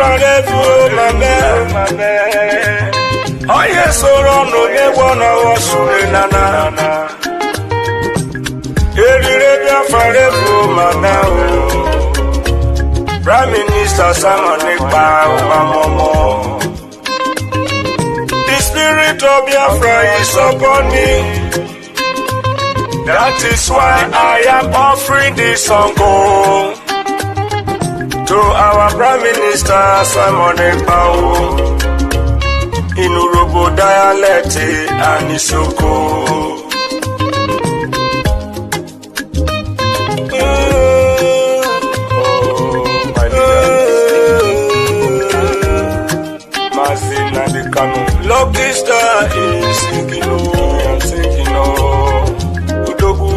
Biafra level, my man. Oh yes, so no, they wanna wash nana. Biafra level, my man. Prime Minister Simon Ekpa, Mama. The spirit of Biafra is upon me. That is why I am offering this song to our Prime Minister Simon Ekpa in Urobo dialect and Njoku. Lucky star is sinking, I'm sinking, Udogu,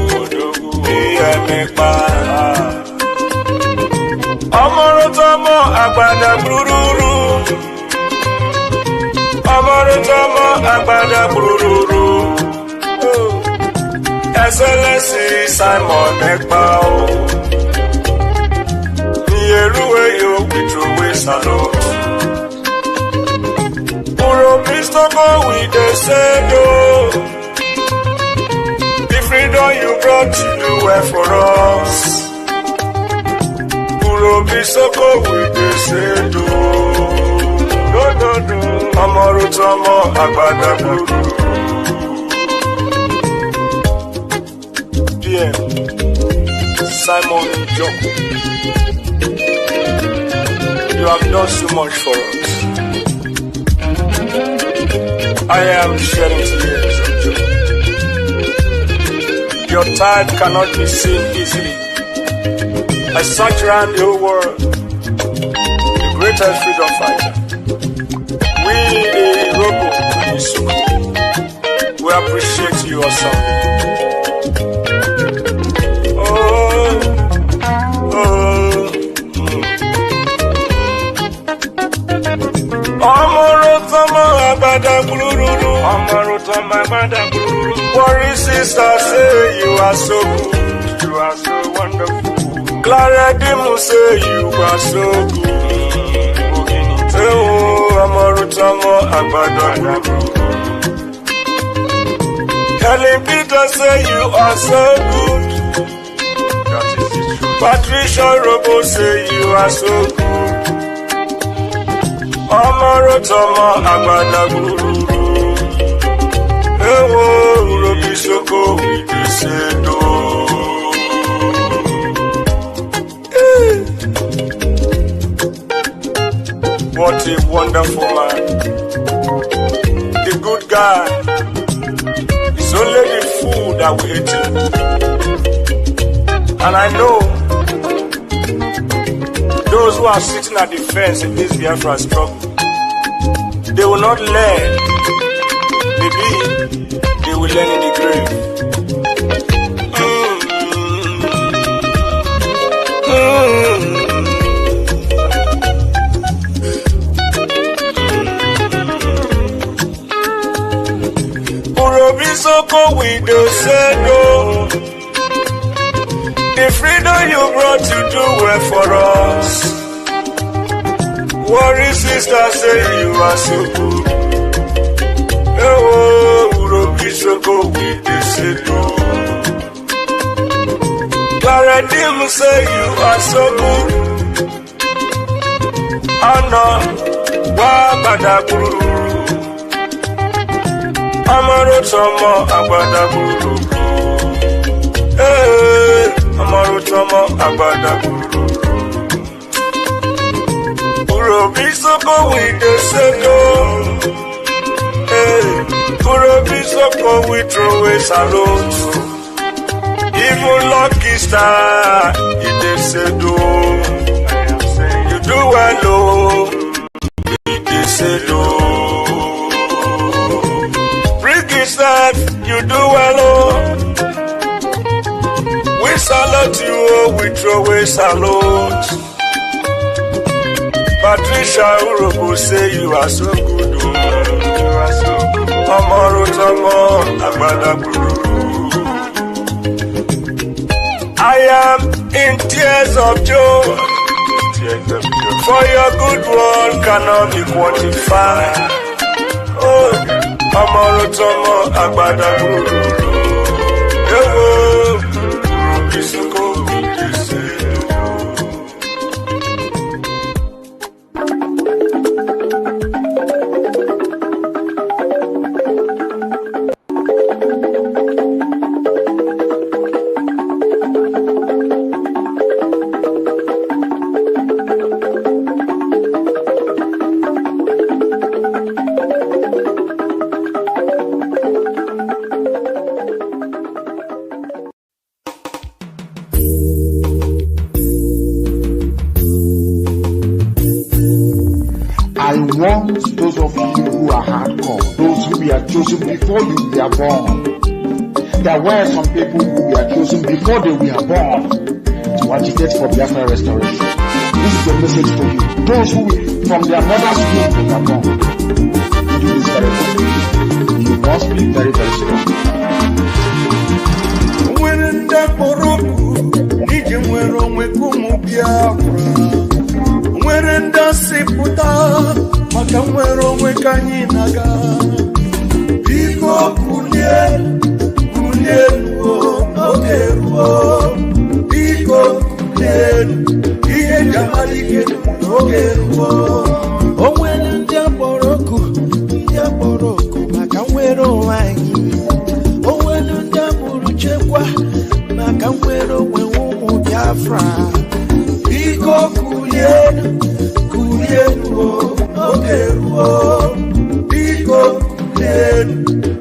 Ekpa. Amorotomo, Agbada Brururu. Amorotomo, Agbada Brururu. Excellency Simon Ekpa. Nieruwe yo, Witrowe Salo. Mr. Go with the sando. The freedom you brought to do well for us. Mr. Go with the sando. No. Amorotomo Agbada Bruru. DM Simon Njoku. You have done so much for us. I am shedding tears of joy. Your type cannot be seen easily. I search around the whole world, the greatest freedom fighter. We, the Robo and Isuku, we appreciate you awesome. Worry sister, say you are so good, you are so wonderful. Clara Dimu say you are so good. Amorutamo Agbada. Helen Peter say you are so good. That is the truth. Patricia Robo say you are so good. Amorutamo Agbada. What a wonderful man. The good guy. It's only the fool that we hate him. And I know those who are sitting at the fence in this Biafra struggle, they will not learn. Maybe they will learn in the grave. Urobisoko with the sando. The freedom you brought to do well for us. Worry sister say you are so good. Urobisoko with the sando. Clara Dim say you are so good. Anna Wabadaburu. Amorotomo Agbada Bruru. Amorotomo Agbada Bruru. Urobisoko with the sando. Urobisoko with throw a salute. Even lucky star in the sando. You do well, in the sando. That you do well, we salute you, we throw a salute. Patricia Urobo say you are so good, you are so good. Amorotomo Agbada Bruru. I am in tears of joy. For your good work cannot be quantified. Oh, Amaro Tomo Agbada Guru. Ewo, Isuko Those of you who are hardcore, those who were chosen before you were born. There were some people who were chosen before they were born to agitate for Biafra restoration. This is a message for you. Those who from their mother's womb were born. You do this very well. You must be very, very strong. When the Poroku, Nijimwero Mekumu Biafra, when the Siputa, Makamwero Mekanyinaga, Biko Kulien, Okeruo, Biko Kulien, Iye Jamalike, Okeruo. Oh, when the Poroku, Makamwero Wangi. Oh, when the Muruchekwa, Makamwero Wewu Biafra, Biko Kulien, Okeruo, Biko Kulien,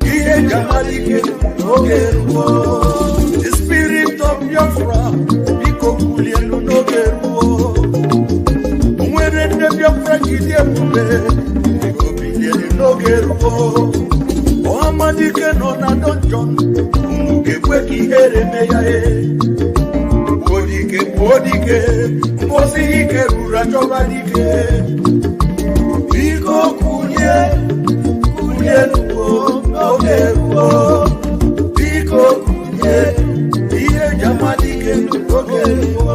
Iye Jamalike, Okeruo. The spirit of Biafra, Biko Kulien, Okeruo. When the Biafra Kidepule, Biko Kulien, Okeruo. Ohamadike no na donjon, Mukekwe Heremeyae. Bodike, Mosike, Rurajobalike. Biko Kulien, Okeruo. Biko Kulien, Iye Jamalike, Okeruo.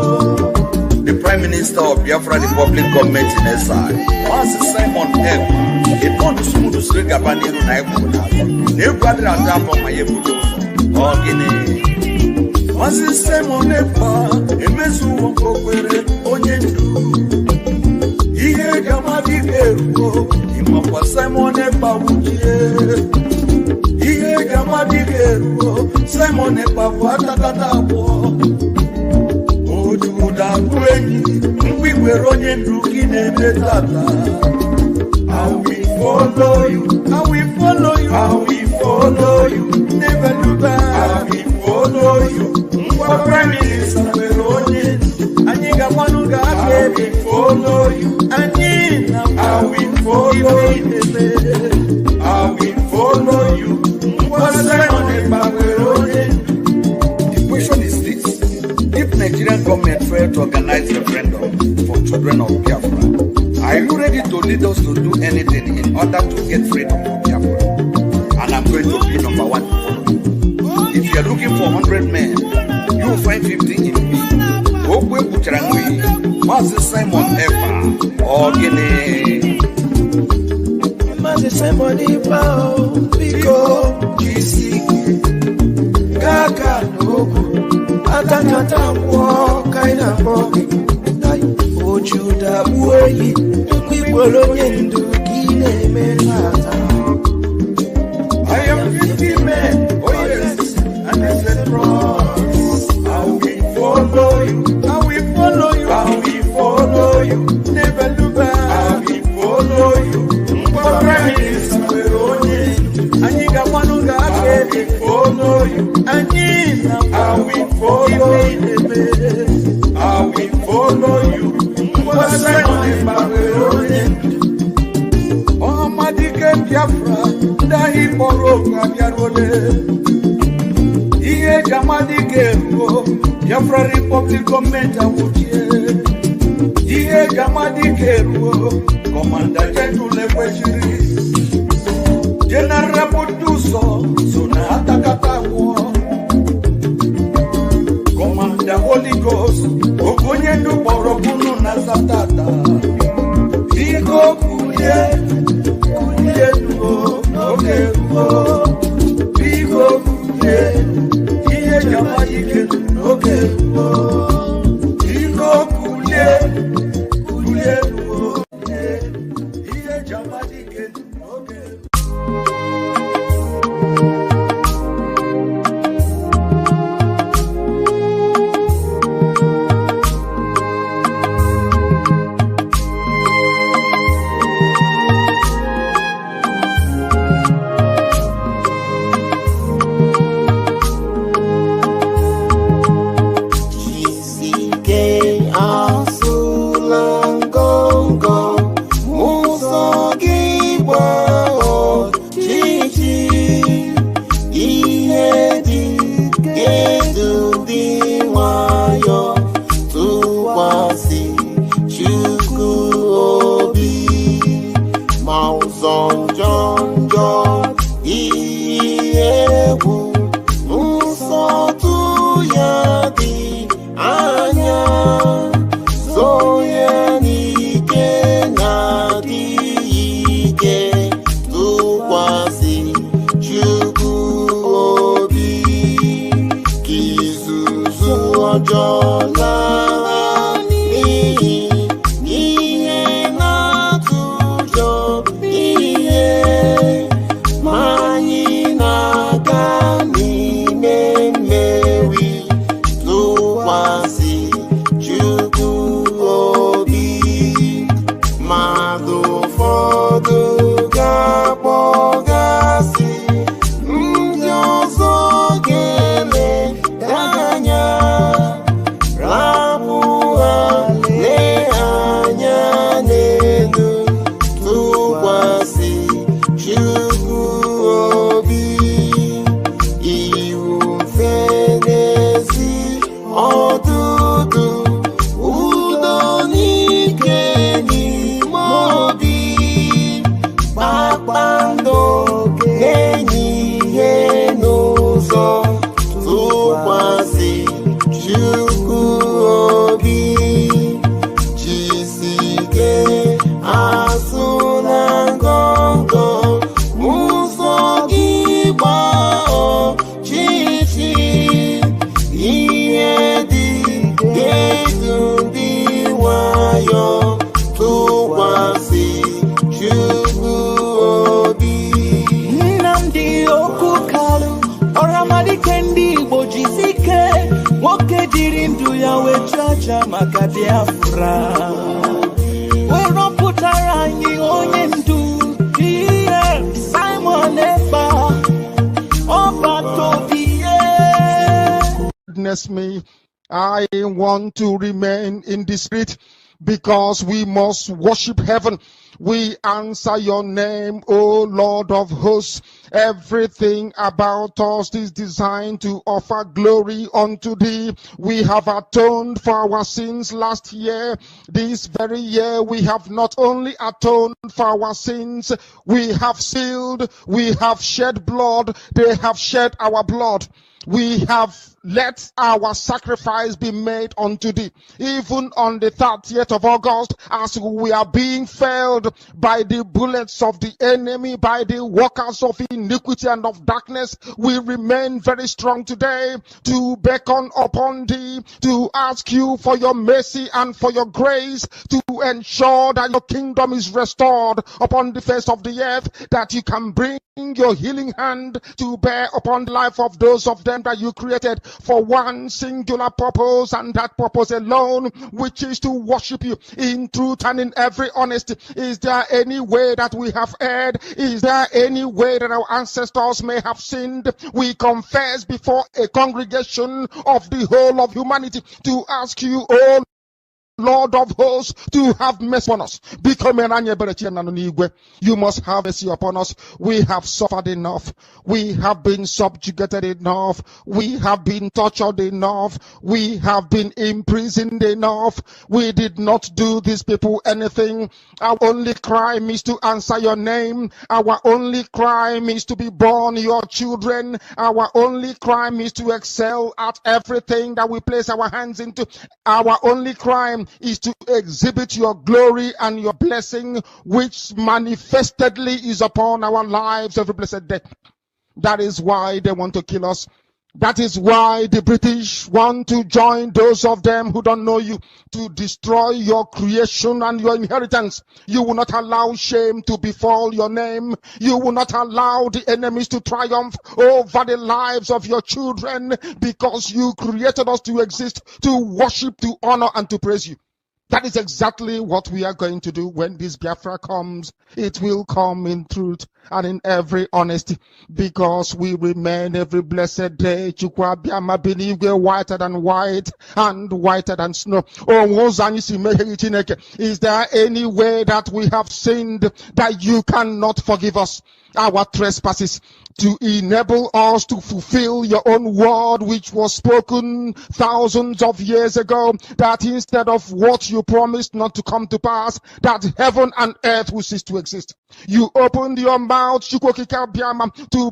The Prime Minister of Biafra Republic Government in exile, Master Simon Ekpa, it wants to smooth to sleep Gabaniru Naibuna. Never had from my Ebudo or Guinea. Master Simon Ekpa, Emesu Wokwere, Onyendu. Iye Jamalike, Imapa Simon Ekpa Wujie. Iye Jamalike, Simon Ekpa Watakatabo. Ojuda Kwenyi, Mwikwere Onyendu Kinebetata. I will follow you, I will follow you, I will follow you, never look back. I will follow you, Prime Minister Veronin, Aniga Manuga, I will follow you, Anina, I will follow you, I will follow you, The question is this: if Nigerian government failed to organize referendum for children of Biafra, are you ready to lead us to do anything in order to get freedom from Biafra? And I'm going to be number one to follow you. If you're looking for 100 men, you'll find 50 in me. Okwe Bucharangui, Master Simon Ekpa, or Guinea. Master Simon Ekpa, Biko, GC, Kaka, Njoku, Atakata, Kaina, Ojuda, Ueyi, Onyendu, I am 50 men, oh yes, and I said, I will follow you, I will follow you, I will follow you, never look back, I will follow you, Prime Minister Veronin, Aniga Manuga, I will follow you, Anina, I will follow you, I will follow you, Ohamadike Biafra, Dahi Poroka Biarole. Iye Jamalike, Biafra Republic Government Awutie. Iye Jamalike, Commander General Lewejiri. General Buduso, Suna Atakatawo. Commander Holy Ghost, Okonyendu Borokunu Nazata. maka Biafra wero putara anyị onye ndu ihe Simon Ekpa Witness me, I want to remain in the spirit because we must worship heaven. We answer your name, O Lord of hosts. Everything about us is designed to offer glory unto thee. We have atoned for our sins last year. This very year we have not only atoned for our sins, we have sealed, we have shed blood, they have shed our blood. We have let our sacrifice be made unto thee. Even on the 30th of August, as we are being felled by the bullets of the enemy, by the workers of iniquity and of darkness, we remain very strong today to beckon upon thee, to ask you for your mercy and for your grace, to ensure that your kingdom is restored upon the face of the earth, that you can bring your healing hand to bear upon the life of those of them that you created for one singular purpose, and that purpose alone, which is to worship you in truth and in every honesty. Is there any way that we have erred? Is there any way that our ancestors may have sinned? We confess before a congregation of the whole of humanity to ask you, oh Lord of hosts, to have mercy upon us. You must have mercy upon us. We have suffered enough. We have been subjugated enough. We have been tortured enough. We have been imprisoned enough. We did not do these people anything. Our only crime is to answer your name. Our only crime is to be born your children. Our only crime is to excel at everything that we place our hands into. Our only crime is to exhibit your glory and your blessing, which manifestedly is upon our lives every blessed day. That is why they want to kill us. That is why the British want to join those of them who don't know you to destroy your creation and your inheritance. You will not allow shame to befall your name. You will not allow the enemies to triumph over the lives of your children, because you created us to exist, to worship, to honor, and to praise you. That is exactly what we are going to do when this Biafra comes. It will come in truth and in every honesty, because we remain every blessed day whiter than white and whiter than snow. Is there any way that we have sinned that you cannot forgive us our trespasses, to enable us to fulfill your own word, which was spoken thousands of years ago, that instead of what you promised not to come to pass, that heaven and earth will cease to exist? You opened your mouth to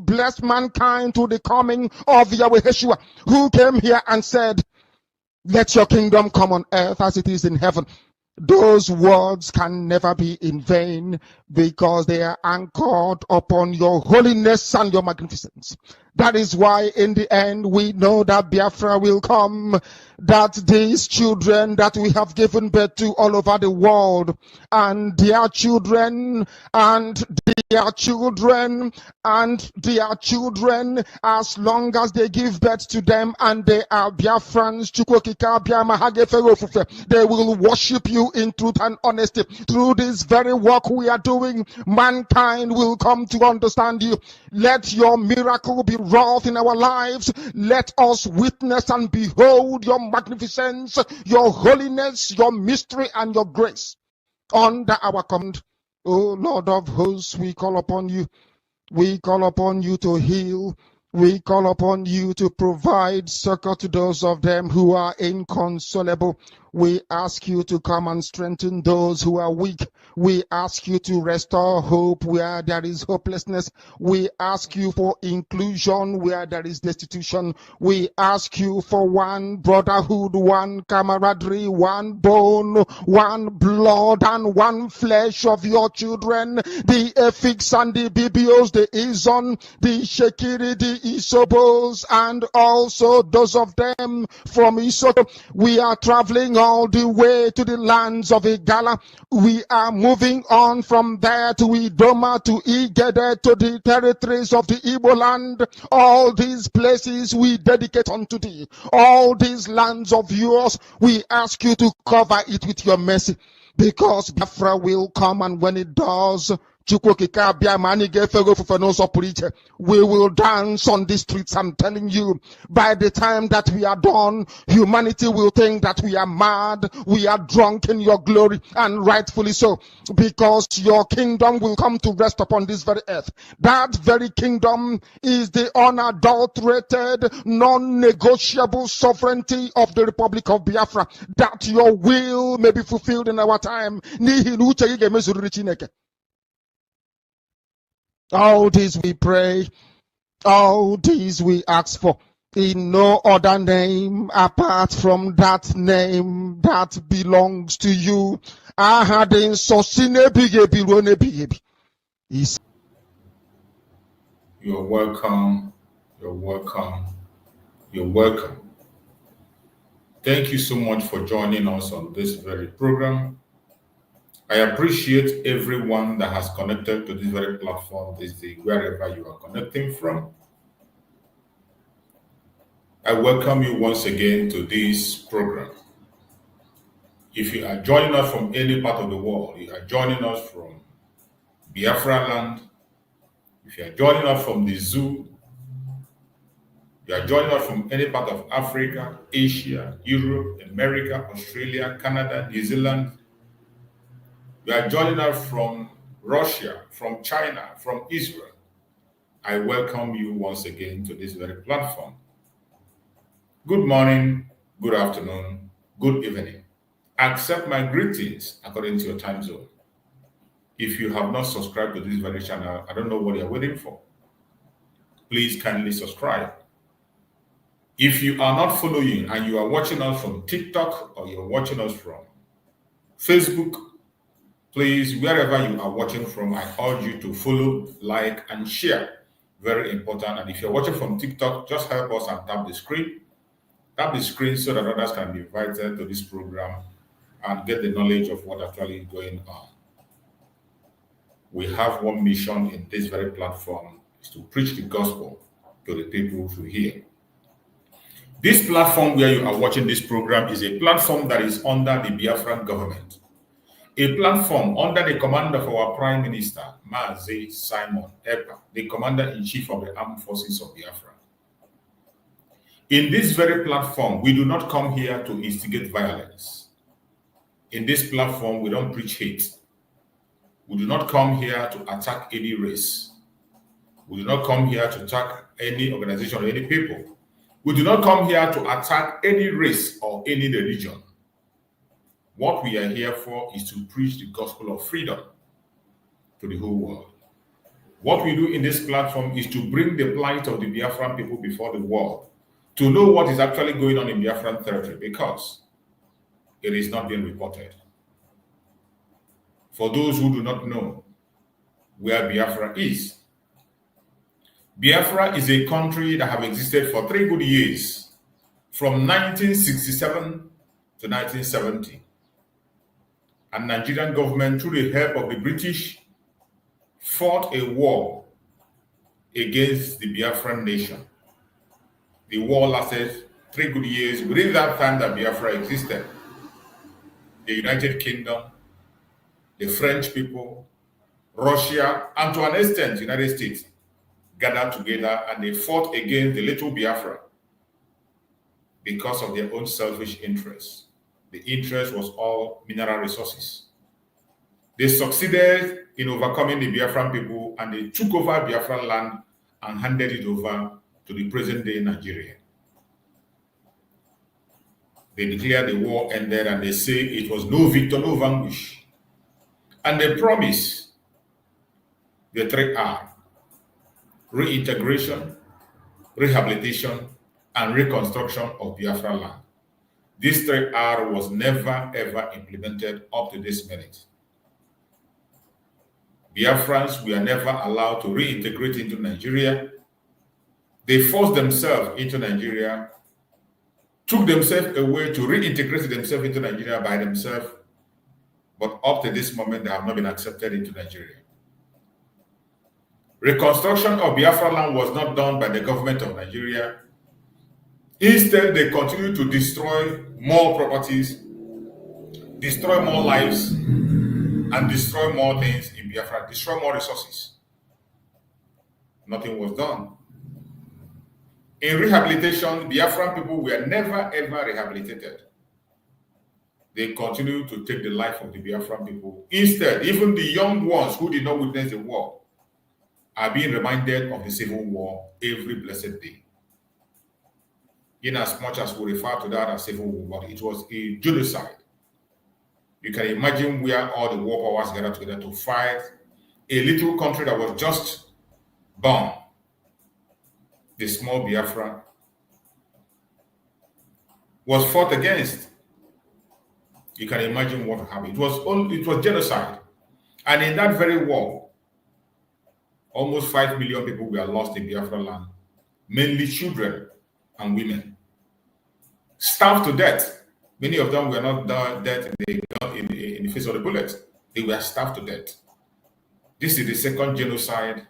bless mankind to the coming of Yahweh Yeshua, who came here and said, let your kingdom come on earth as it is in heaven. Those words can never be in vain, because they are anchored upon your holiness and your magnificence. That is why in the end we know that Biafra will come, that these children that we have given birth to all over the world, and their children, and their children, and their children, as long as they give birth to them and they are Biafrans, they will worship you in truth and honesty. Through this very work we are doing, mankind will come to understand you. Let your miracle be wrought in our lives. Let us witness and behold your magnificence, your holiness, your mystery, and your grace under our command. O Lord of hosts, we call upon you. We call upon you to heal. We call upon you to provide succor to those of them who are inconsolable. We ask you to come and strengthen those who are weak. We ask you to restore hope where there is hopelessness. We ask you for inclusion where there is destitution. We ask you for one brotherhood, one camaraderie, one bone, one blood, and one flesh of your children. The Efiks and the Bibios, the Izon, the Shekiri, the Isobos, and also those of them from Isoto. We are traveling all the way to the lands of Igala. We are moving on from there to Idoma, to Igede, to the territories of the Igbo land. All these places we dedicate unto thee. All these lands of yours, we ask you to cover it with your mercy, because Biafra will come, and when it does, we will dance on the streets. I'm telling you, by the time that we are done, humanity will think that we are mad, we are drunk in your glory, and rightfully so, because your kingdom will come to rest upon this very earth. That very kingdom is the unadulterated, non-negotiable sovereignty of the Republic of Biafra, that your will may be fulfilled in our time. All this we pray, all these we ask for, in no other name apart from that name that belongs to you. You're welcome, you're welcome, you're welcome. Thank you so much for joining us on this very program. I appreciate everyone that has connected to this very platform this day, wherever you are connecting from. I welcome you once again to this program. If you are joining us from any part of the world, you are joining us from Biafra land, if you are joining us from the zoo, you are joining us from any part of Africa, Asia, Europe, America, Australia, Canada, New Zealand, you are joining us from Russia, from China, from Israel, I welcome you once again to this very platform. Good morning, good afternoon, good evening. Accept my greetings according to your time zone. If you have not subscribed to this very channel, I don't know what you're waiting for. Please kindly subscribe. If you are not following and you are watching us from TikTok or you're watching us from Facebook, please, wherever you are watching from, I urge you to follow, like, and share Very important. And if you're watching from TikTok, just help us and tap the screen. Tap the screen so that others can be invited to this program and get the knowledge of what actually is going on. We have one mission in this very platform, is to preach the gospel to the people to hear. This platform where you are watching this program is a platform that is under the Biafran government. A platform under the command of our Prime Minister, Mazi Simon Ekpa, the Commander-in-Chief of the Armed Forces of Biafra. In this very platform, we do not come here to instigate violence. In this platform, we don't preach hate. We do not come here to attack any race. We do not come here to attack any organization or any people. We do not come here to attack any race or any religion. What we are here for is to preach the gospel of freedom to the whole world. What we do in this platform is to bring the plight of the Biafran people before the world, to know what is actually going on in Biafran territory, because it is not being reported. For those who do not know where Biafra is, Biafra is a country that have existed for 3 good years, from 1967 to 1970. And Nigerian government, through the help of the British, fought a war against the Biafran nation. The war lasted 3 good years. Within that time that Biafra existed, the United Kingdom, the French people, Russia, and to an extent, the United States, gathered together and they fought against the little Biafra because of their own selfish interests. The interest was all mineral resources. They succeeded in overcoming the Biafran people, and they took over Biafran land and handed it over to the present-day Nigeria. They declared the war ended, and they say it was no victor, no vanquish. And they promise the 3R: reintegration, rehabilitation, and reconstruction of Biafra land. This 3R was never ever implemented up to this minute. Biafrans were never allowed to reintegrate into Nigeria. They forced themselves into Nigeria, took themselves away to reintegrate themselves into Nigeria by themselves, but up to this moment, they have not been accepted into Nigeria. Reconstruction of Biafra land was not done by the government of Nigeria. Instead, they continue to destroy more properties, destroy more lives, and destroy more things in Biafra, destroy more resources. Nothing was done. In rehabilitation, Biafran people were never ever rehabilitated. They continue to take the life of the Biafran people. Instead, even the young ones who did not witness the war are being reminded of the civil war every blessed day. In as much as we refer to that as civil war, but it was a genocide. You can imagine where all the war powers gathered together to fight a little country that was just born. The small Biafra was fought against. You can imagine what happened. It was genocide. And in that very war, almost 5 million people were lost in Biafra land, mainly children and women. Starved to death. Many of them were not dead in the face of the bullets. They were starved to death. This is the second genocide,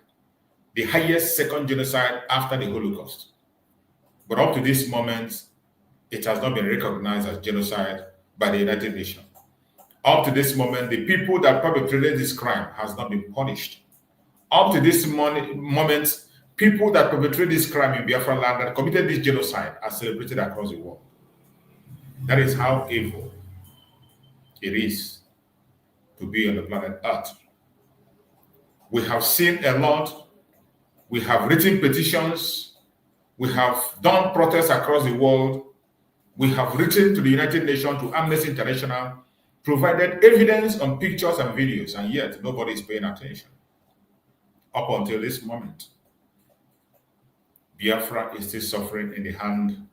the highest second genocide after the Holocaust. But up to this moment, it has not been recognized as genocide by the United Nations. Up to this moment, the people that perpetrated this crime has not been punished. Up to this moment, people that perpetrated this crime in Biafra land that committed this genocide are celebrated across the world. That is how evil it is to be on the planet Earth. We have seen a lot. We have written petitions. We have done protests across the world. We have written to the United Nations, to Amnesty International, provided evidence on pictures and videos, and yet nobody is paying attention. Up until this moment, Biafra is still suffering in the hand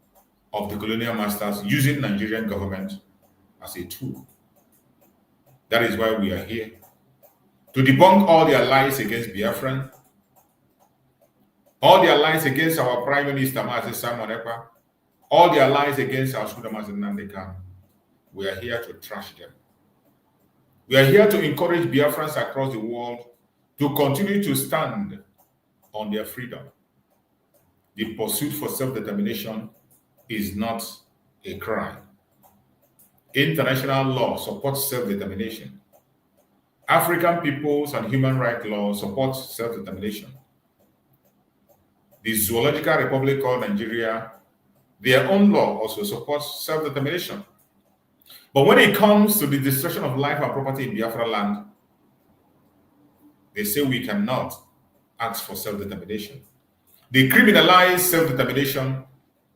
of the colonial masters, using Nigerian government as a tool. That is why we are here, to debunk all their lies against Biafran, All their lies against our Prime Minister, Mazi Simon Ekpa, all their lies against our student, Mazi Nnamdi, we are here to trash them. We are here to encourage Biafrans across the world to continue to stand on their freedom. The pursuit for self-determination is not a crime. International law supports self-determination. African peoples and human rights law support self-determination. The Zoological Republic called Nigeria, their own law also supports self-determination. But when it comes to the destruction of life and property in Biafra land, they say we cannot ask for self-determination. They criminalize self-determination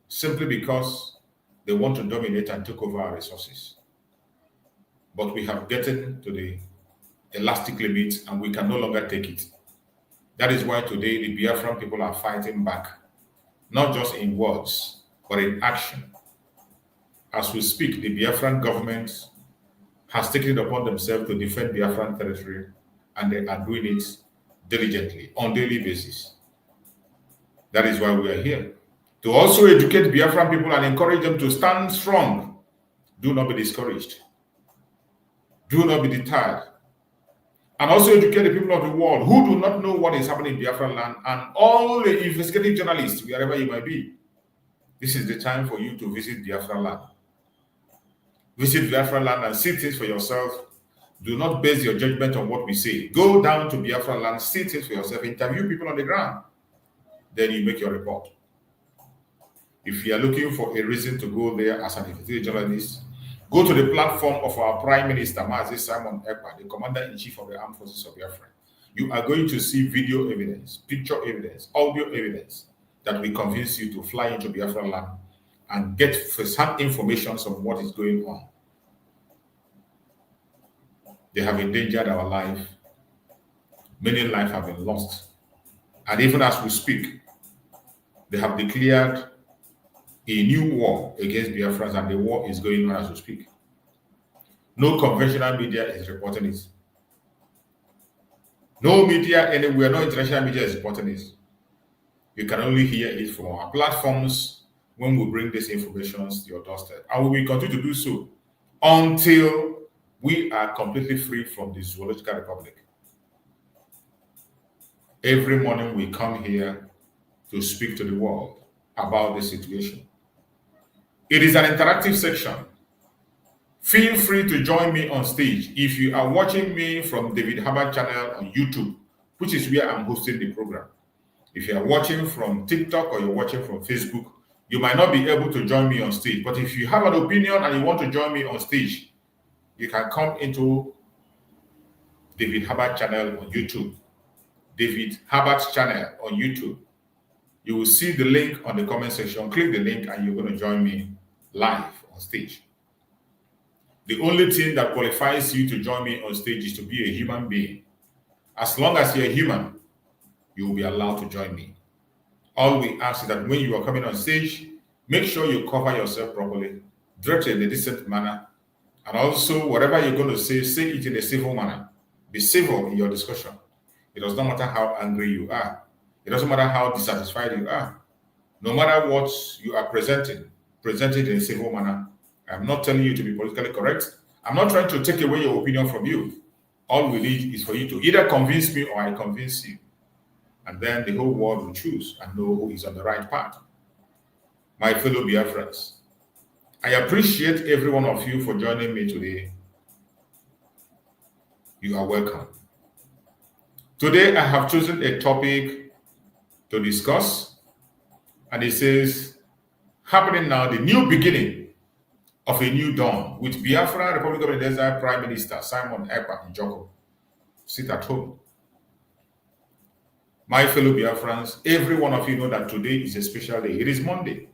simply because they want to dominate and take over our resources. But we have gotten to the elastic limit and we can no longer take it. That is why today the Biafran people are fighting back, not just in words, but in action. As we speak, the Biafran government has taken it upon themselves to defend Biafran territory, and they are doing it diligently on a daily basis. That is why we are here, to also educate Biafran people and encourage them to stand strong. Do not be discouraged. Do not be deterred. And also educate the people of the world who do not know what is happening in Biafran land, and all the investigative journalists, wherever you might be. This is the time for you to visit Biafran land. Visit Biafran land and see things for yourself. Do not base your judgment on what we say. Go down to Biafran land, see things for yourself, interview people on the ground. Then you make your report. If you are looking for a reason to go there as an investigative journalist, go to the platform of our Prime Minister, Mazi Simon Ekpa, the Commander-in-Chief of the Armed Forces of Biafra. You are going to see video evidence, picture evidence, audio evidence that will convince you to fly into Biafra land and get first-hand information on what is going on. They have endangered our life. Many lives have been lost. And even as we speak, they have declared a new war against Biafrans, and the war is going on as we speak. No conventional media is reporting it. No media anywhere, no international media is reporting it. You can only hear it from our platforms when we bring this information to your doorstep. And we will continue to do so until we are completely free from the Zoological Republic. Every morning we come here to speak to the world about this situation. It is an interactive section. Feel free to join me on stage. If you are watching me from David Hubbard channel on YouTube, which is where I'm hosting the program. If you are watching from TikTok or you're watching from Facebook, you might not be able to join me on stage. But if you have an opinion and you want to join me on stage, you can come into David Hubbard channel on YouTube. David Hubbard's channel on YouTube. You will see the link on the comment section. Click the link and you're going to join me live on stage. The only thing that qualifies you to join me on stage is to be a human being. As long as you're a human, you will be allowed to join me. All we ask is that when you are coming on stage, make sure you cover yourself properly, dress in a decent manner, and also whatever you're going to say it in a civil manner. Be civil in your discussion. It does not matter how angry you are. It doesn't matter how dissatisfied you are. No matter what you are presenting, present it in a civil manner. I'm not telling you to be politically correct. I'm not trying to take away your opinion from you. All we need is for you to either convince me or I convince you. And then the whole world will choose and know who is on the right path. My fellow Biafrans, I appreciate every one of you for joining me today. You are welcome. Today I have chosen a topic to discuss, and it says, happening now, the new beginning of a new dawn with Biafra Republic of Indonesia Prime Minister Simon Ekpa Njoku. Sit at home. My fellow Biafrans, every one of you know that today is a special day. It is Monday.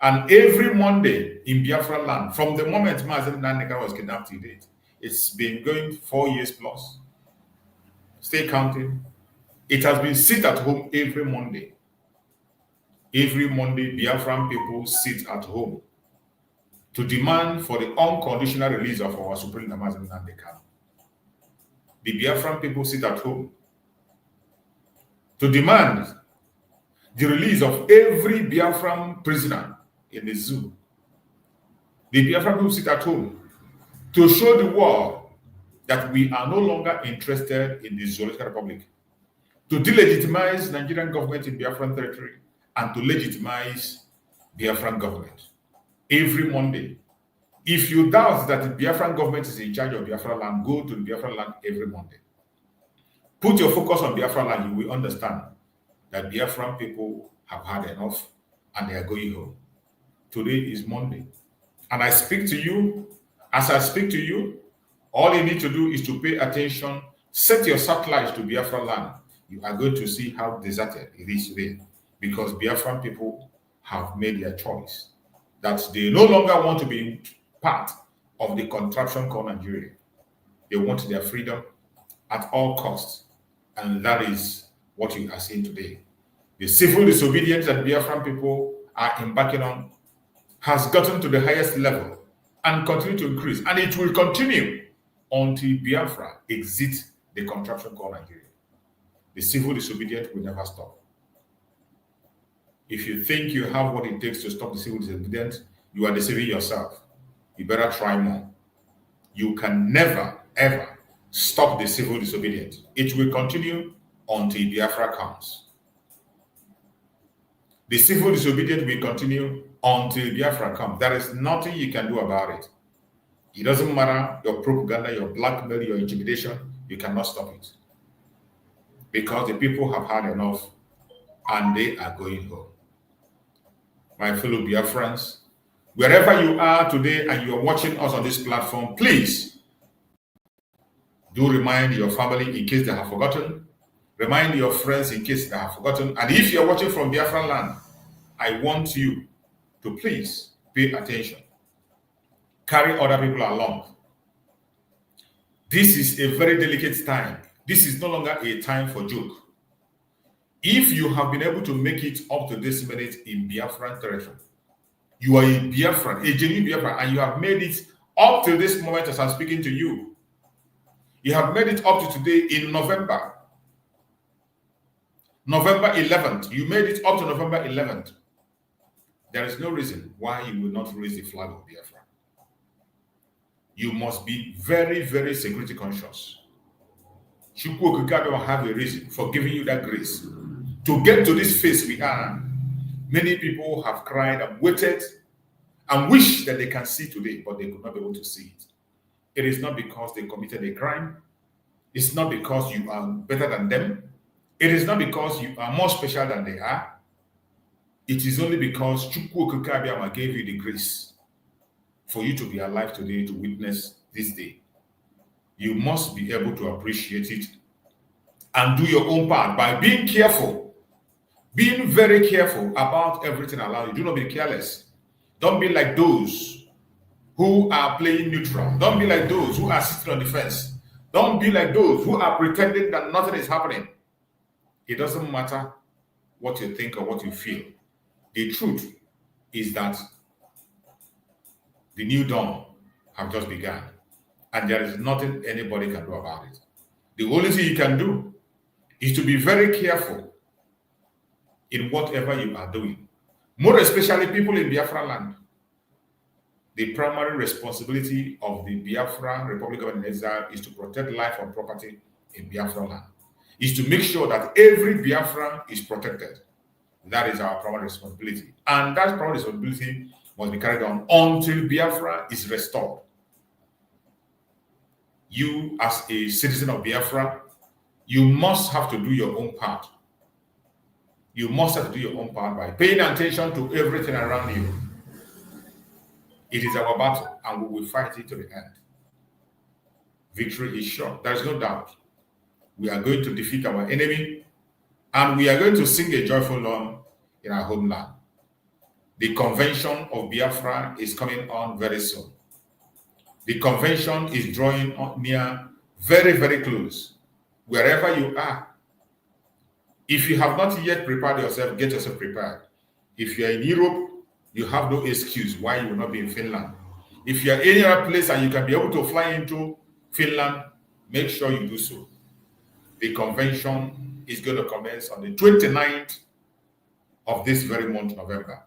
And every Monday in Biafra land, from the moment Mazi Nnamdi was kidnapped to date, it's been going 4 years plus. Stay counting. It has been sit at home every Monday. Every Monday, Biafran people sit at home to demand for the unconditional release of our Supreme Leader Mazi Nnamdi. The Biafran people sit at home to demand the release of every Biafran prisoner in the zoo. The Biafran people sit at home to show the world that we are no longer interested in the Zoological Republic, to delegitimize Nigerian government in Biafran territory and to legitimize Biafran government. Every Monday, if you doubt that the Biafran government is in charge of Biafra land, go to the Biafra land every Monday. Put your focus on Biafra land, you will understand that Biafran people have had enough and they are going home. Today is Monday. And I speak to you, as I speak to you, all you need to do is to pay attention, set your satellites to Biafra land. You are going to see how deserted it is today, because Biafran people have made their choice that they no longer want to be part of the contraption called Nigeria. They want their freedom at all costs, and that is what you are seeing today. The civil disobedience that Biafran people are embarking on has gotten to the highest level and continue to increase, and it will continue until Biafra exits the contraption called Nigeria. The civil disobedience will never stop. If you think you have what it takes to stop the civil disobedience, you are deceiving yourself. You better try more. You can never, ever stop the civil disobedience. It will continue until Biafra comes. The civil disobedience will continue until Biafra comes. There is nothing you can do about it. It doesn't matter your propaganda, your blackmail, your intimidation, you cannot stop it. Because the people have had enough and they are going home. My fellow Biafrans, wherever you are today and you are watching us on this platform, please do remind your family in case they have forgotten. Remind your friends in case they have forgotten. And if you're watching from Biafran land, I want you to please pay attention. Carry other people along. This is a very delicate time. This is no longer a time for joke. If you have been able to make it up to this minute in Biafran territory, you are a Biafran, a genuine Biafran, and you have made it up to this moment as I'm speaking to you. You have made it up to today in November 11th. You made it up to November 11th. There is no reason why you will not raise the flag of Biafra. You must be very, very security conscious. Chukwu Okike have a reason for giving you that grace. To get to this phase we are, many people have cried and waited and wish that they can see today, but they could not be able to see it. It is not because they committed a crime. It's not because you are better than them. It is not because you are more special than they are. It is only because Chukwu Okike gave you the grace for you to be alive today to witness this day. You must be able to appreciate it and do your own part by being careful, being very careful about everything around you. Do not be careless. Don't be like those who are playing neutral. Don't be like those who are sitting on the fence. Don't be like those who are pretending that nothing is happening. It doesn't matter what you think or what you feel. The truth is that the new dawn have just begun, and there is nothing anybody can do about it. The only thing you can do is to be very careful in whatever you are doing. More especially people in Biafra land. The primary responsibility of the Biafra Republic of Exile is to protect life and property in Biafra land. Is to make sure that every Biafran is protected. That is our primary responsibility. And that primary responsibility must be carried on until Biafra is restored. You, as a citizen of Biafra, you must have to do your own part. You must have to do your own part by paying attention to everything around you. It is our battle, and we will fight it to the end. Victory is sure. There is no doubt. We are going to defeat our enemy, and we are going to sing a joyful song in our homeland. The convention of Biafra is coming on very soon. The convention is drawing near, very, very close. Wherever you are, if you have not yet prepared yourself, get yourself prepared. If you are in Europe, you have no excuse why you will not be in Finland. If you are any other place and you can be able to fly into Finland, make sure you do so. The convention is going to commence on the 29th of this very month, November.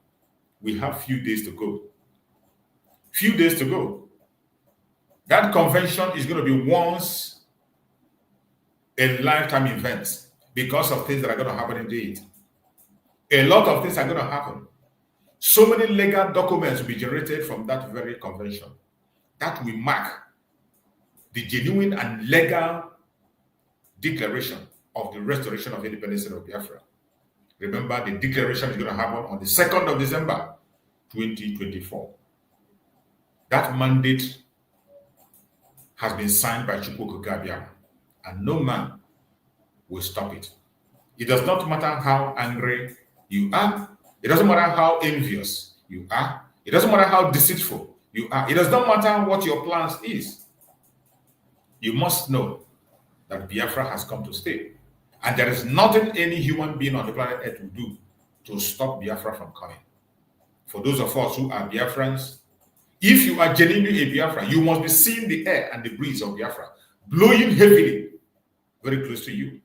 We have few days to go. Few days to go. That convention is going to be once a lifetime event because of things that are going to happen indeed. A lot of things are going to happen. So many legal documents will be generated from that very convention that will mark the genuine and legal declaration of the restoration of independence of Biafra. Remember, the declaration is going to happen on the 2nd of December, 2024. That mandate has been signed by Njoku and no man will stop it. It does not matter how angry you are. It doesn't matter how envious you are. It doesn't matter how deceitful you are. It does not matter what your plans is. You must know that Biafra has come to stay. And there is nothing any human being on the planet Earth will do to stop Biafra from coming. For those of us who are Biafrans, if you are genuinely a Biafra, you must be seeing the air and the breeze of Biafra blowing heavily very close to you.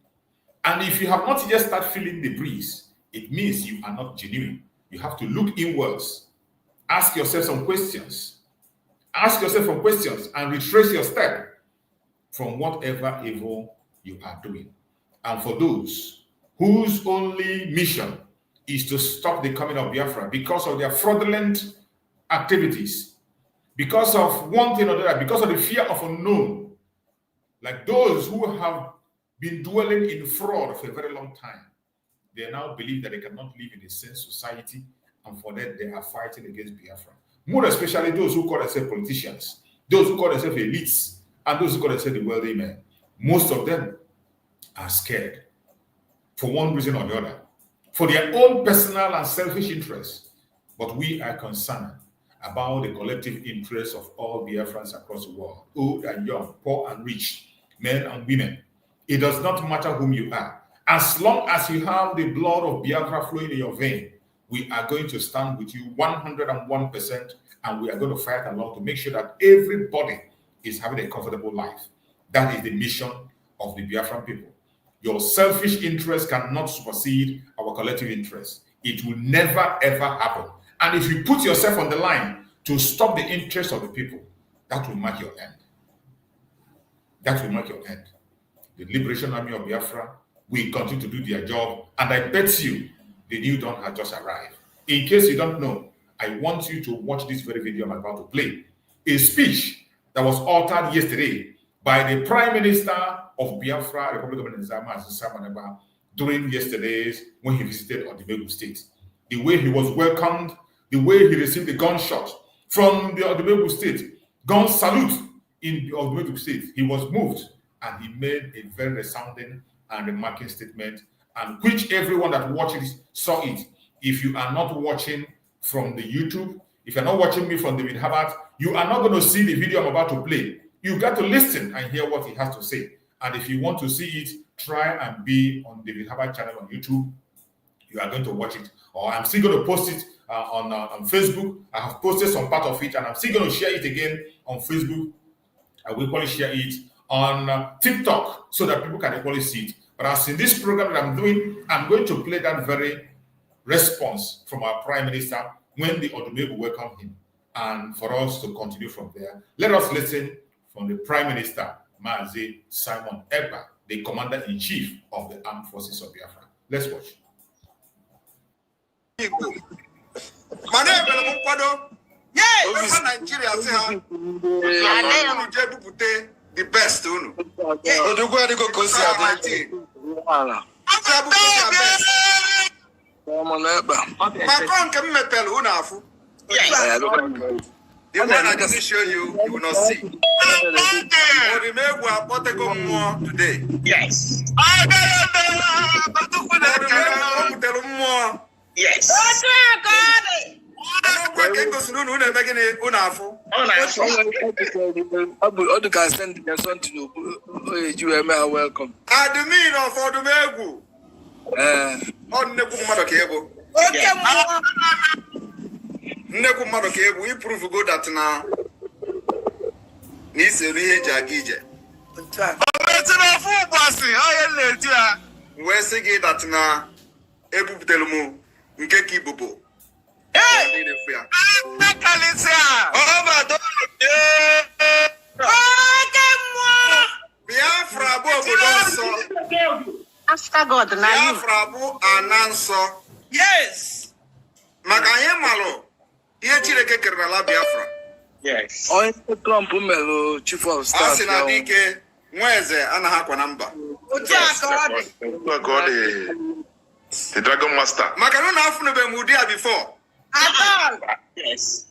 And if you have not yet started feeling the breeze, it means you are not genuine. You have to look inwards. Ask yourself some questions. Ask yourself some questions and retrace your step from whatever evil you are doing. And for those whose only mission is to stop the coming of Biafra because of their fraudulent activities, because of one thing or the other, because of the fear of unknown, like those who have been dwelling in fraud for a very long time, they now believe that they cannot live in a sane society, and for that they are fighting against Biafra. More especially those who call themselves politicians, those who call themselves elites, and those who call themselves the wealthy men. Most of them are scared for one reason or the other, for their own personal and selfish interests. But we are concerned about the collective interests of all Biafrans across the world, old and young, poor and rich, men and women. It does not matter whom you are. As long as you have the blood of Biafra flowing in your vein, we are going to stand with you 101%, and we are going to fight along to make sure that everybody is having a comfortable life. That is the mission of the Biafran people. Your selfish interest cannot supersede our collective interest. It will never, ever happen. And if you put yourself on the line to stop the interest of the people, that will mark your end. That will mark your end. The Liberation Army of Biafra will continue to do their job, and I bet you the new dawn has just arrived. In case you don't know, I want you to watch this very video I'm about to play. A speech that was uttered yesterday by the Prime Minister of Biafra, Republic of Njoku, during yesterday's when he visited Odumegwu State. The way he was welcomed, the way he received the gunshot from the Odumegwu State, gun salute in the Odumegwu State, he was moved and he made a very resounding and remarking statement, and which everyone that watched it saw it. If you are not watching from the YouTube, if you're not watching me from David Herbert, you are not going to see the video I'm about to play. You got to listen and hear what he has to say. And if you want to see it, try and be on David Herbert channel on YouTube. You are going to watch it. Or I'm still going to post it on Facebook. I have posted some part of it, and I'm still going to share it again on Facebook. I will equally share it on TikTok so that people can equally see it. But as in this program that I'm doing, I'm going to play that very response from our Prime Minister when the Odumegwu welcomed him. And for us to continue from there, let us listen from the Prime Minister, Mazi Simon Ekpa, the Commander-in-Chief of the Armed Forces of Biafra. Let's watch. The best, the one I just show you, you will not see. Today. Yes. Yes. Welcome. Nnekwu mmadụ ka ebu iprove go that na n'iseri ihe eji aga ije. Wee sị gị that na ebupụtara m nke Kibubo. Hey! Biafra bụ obodo nsọ. After God, Biafra bụ ana nsọ. Yes. Maka anyị malụ ihe Chineke kere n'ala Biafra. Yes. Onye Trump melụ chief of staff. Asị na dike nwa eze anaghị akwa na mba. Otu aka ọ dị. The Dragon Master. Maka na unu afụnube m ụdị a before. Yes.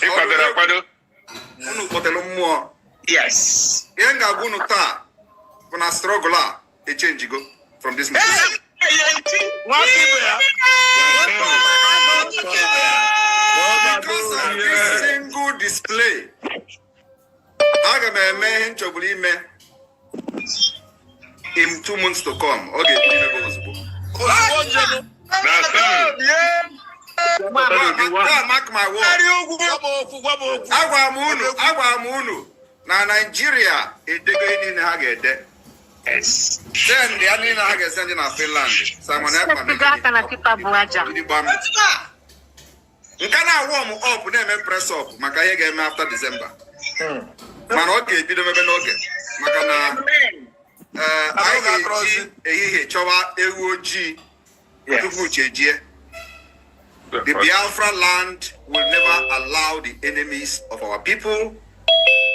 Ịkwadoro akwado. Unu kpọtelu mmụọ. Yes. Ihe m ga-agwa unu taa bụ na struggle a echenjigo from this moment. Because of this single display, aga m eme ihe nchọburu ime in 2 months to come. Oge imebe ozugbo. Mark my word. Agwa m unu na Nigeria edego ihe niile ha ga-ede. Send ya niile ha ga-esend na Finland. Simon Ekpa nke na-awọ m up na-eme press up maka ihe ga-eme after December. Mana ọ ga-ebido mebe n'oge maka na anyị ga-eji ehihie chọwa ewu ojii tupu chejie. The Biafra land will never allow the enemies of our people,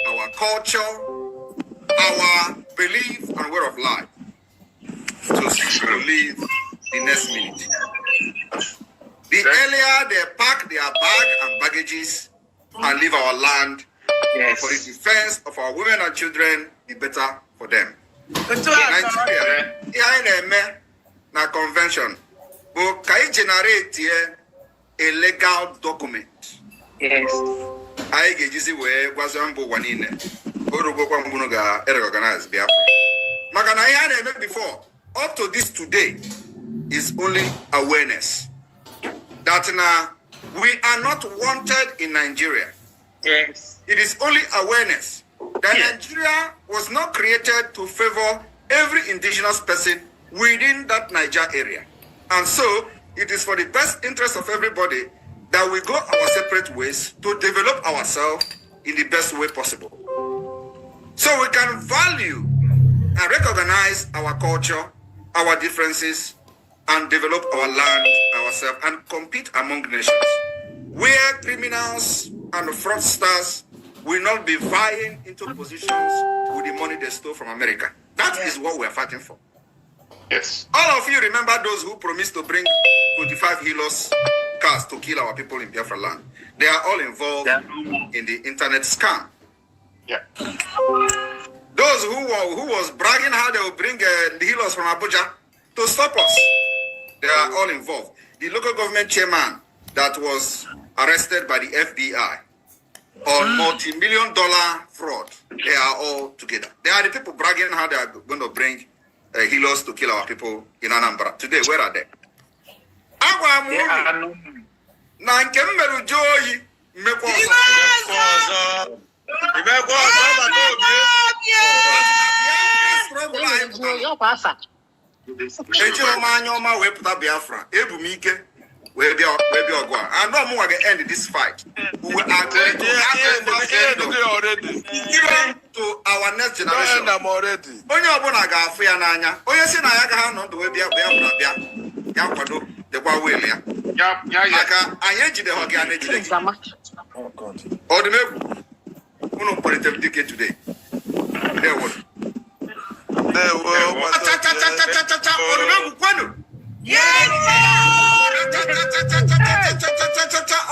our culture, our belief and way of life to live the next minute. The earlier they pack their bag and baggages and leave our land for the defense of our women and children, the better for them. Nigeria, ihe na-eme na convention bụ ka anyị generate a legal document. Yes. Anyị ga-ejizi wee gwazie mba ụwa niile orugokwa mgbe unu ga-recognize Biafra. Maka na ihe a na-eme before up to this today is only awareness that now we are not wanted in Nigeria. Yes. It is only awareness that Nigeria was not created to favor every indigenous person within that Niger area. And so it is for the best interest of everybody that we go our separate ways to develop ourselves in the best way possible. So we can value and recognize our culture, our differences, and develop our land, ourselves, and compete among nations. Where criminals and fraudsters will not be vying into positions with the money they stole from America. That is what we are fighting for. Yes. All of you remember those who promised to bring 25 healers cars to kill our people in Biafra land. They are all involved in the internet scam. Yeah. Those who was bragging how they will bring the healers from Abuja to stop us, they are all involved. The local government chairman that was arrested by the FBI on multi-million-dollar fraud, they are all together. They are the people bragging how they are going to bring healers to kill our people in Anambra. Today, where are they? Na nke mmerụ joyi mmekwa ọzọ. Eji ọma anya ọma wee pụta Biafra. Ebu m ike wee bịa ọgụ a. And no more will end this fight. We are going to to our next generation. Onye ọbụla ga-afụ ya n'anya. Onye si na ya agaghị anọ ndụ wee bịa Biafra bịa. Ya kwado dịkwa wil ya. Maka anyị ejideghị gị a na-ejide gị. Ọdụmegwu unu kpọlitere dike today. Ndewo. Ọdụmegwu kwenu.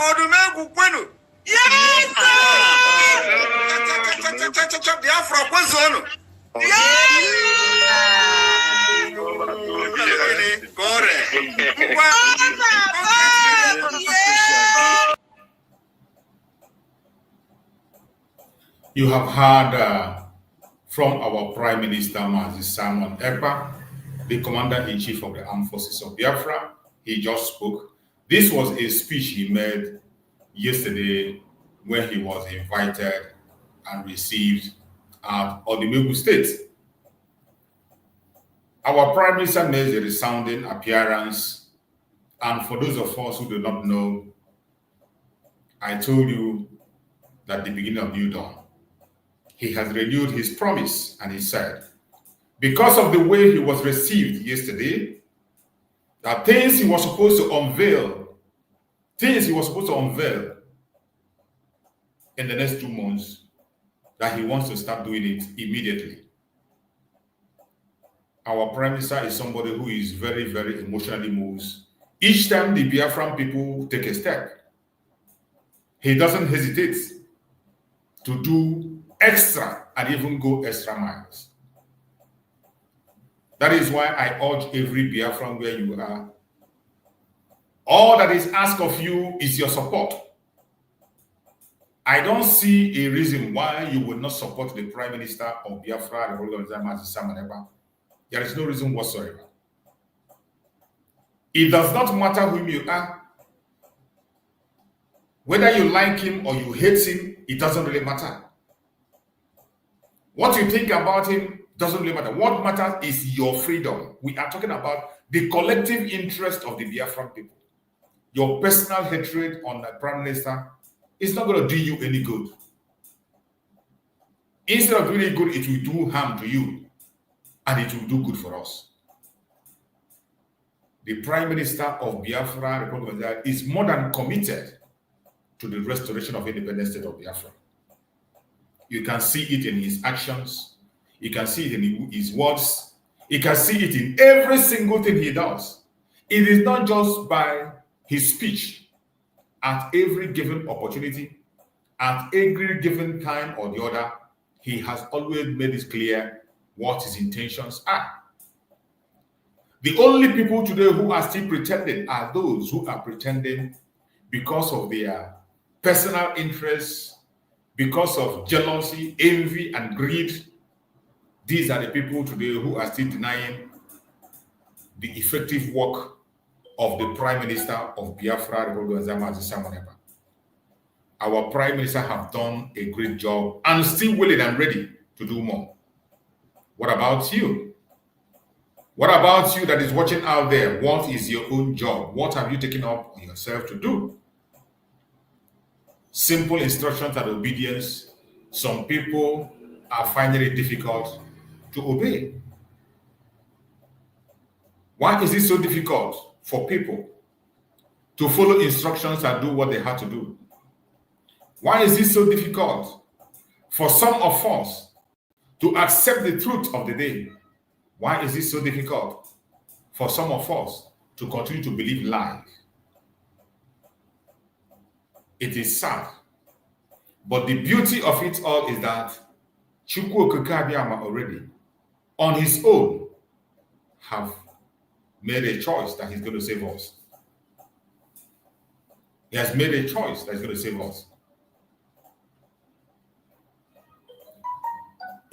Ọdụmegwu kwenu. Biafra kwezonu. You have heard from our Prime Minister, Mazi Simon Ekpa, the Commander-in-Chief of the Armed Forces of Biafra. He just spoke. This was a speech he made yesterday when he was invited and received at Odumegwu State. Our Prime Minister makes a resounding appearance, and for those of us who do not know, I told you that the beginning of New Dawn, he has renewed his promise, and he said, because of the way he was received yesterday, that things he was supposed to unveil in the next 2 months, that he wants to start doing it immediately. Our Prime Minister is somebody who is very, very emotionally moved. Each time the Biafran people take a step, he doesn't hesitate to do extra and even go extra miles. That is why I urge every Biafran where you are, all that is asked of you is your support. I don't see a reason why you will not support the Prime Minister of Biafra, There is no reason whatsoever. It does not matter whom you are. Whether you like him or you hate him, it doesn't really matter. What you think about him doesn't really matter. What matters is your freedom. We are talking about the collective interest of the Biafran people. Your personal hatred on the Prime Minister is not going to do you any good. Instead of doing it good, it will do harm to you, and it will do good for us. The Prime Minister of Biafra, Republic of Nigeria, is more than committed to the restoration of independent state of Biafra. You can see it in his actions. You can see it in his words. You can see it in every single thing he does. It is not just by his speech. At every given opportunity, at every given time or the other, he has always made it clear what his intentions are. The only people today who are still pretending are those who are pretending because of their personal interests, because of jealousy, envy, and greed. These are the people today who are still denying the effective work of the Prime Minister of Biafra, Republic of Nigeria. Our Prime Minister have done a great job and still willing and ready to do more. What about you? What about you that is watching out there? What is your own job? What have you taken up on yourself to do? Simple instructions and obedience. Some people are finding it difficult to obey. Why is it so difficult for people to follow instructions and do what they have to do? Why is it so difficult for some of us to accept the truth of the day? Why is it so difficult for some of us to continue to believe lies? It is sad. But the beauty of it all is that Chukwu Okike Abiyama already, on his own, have made a choice that he's going to save us. He has made a choice that he's going to save us.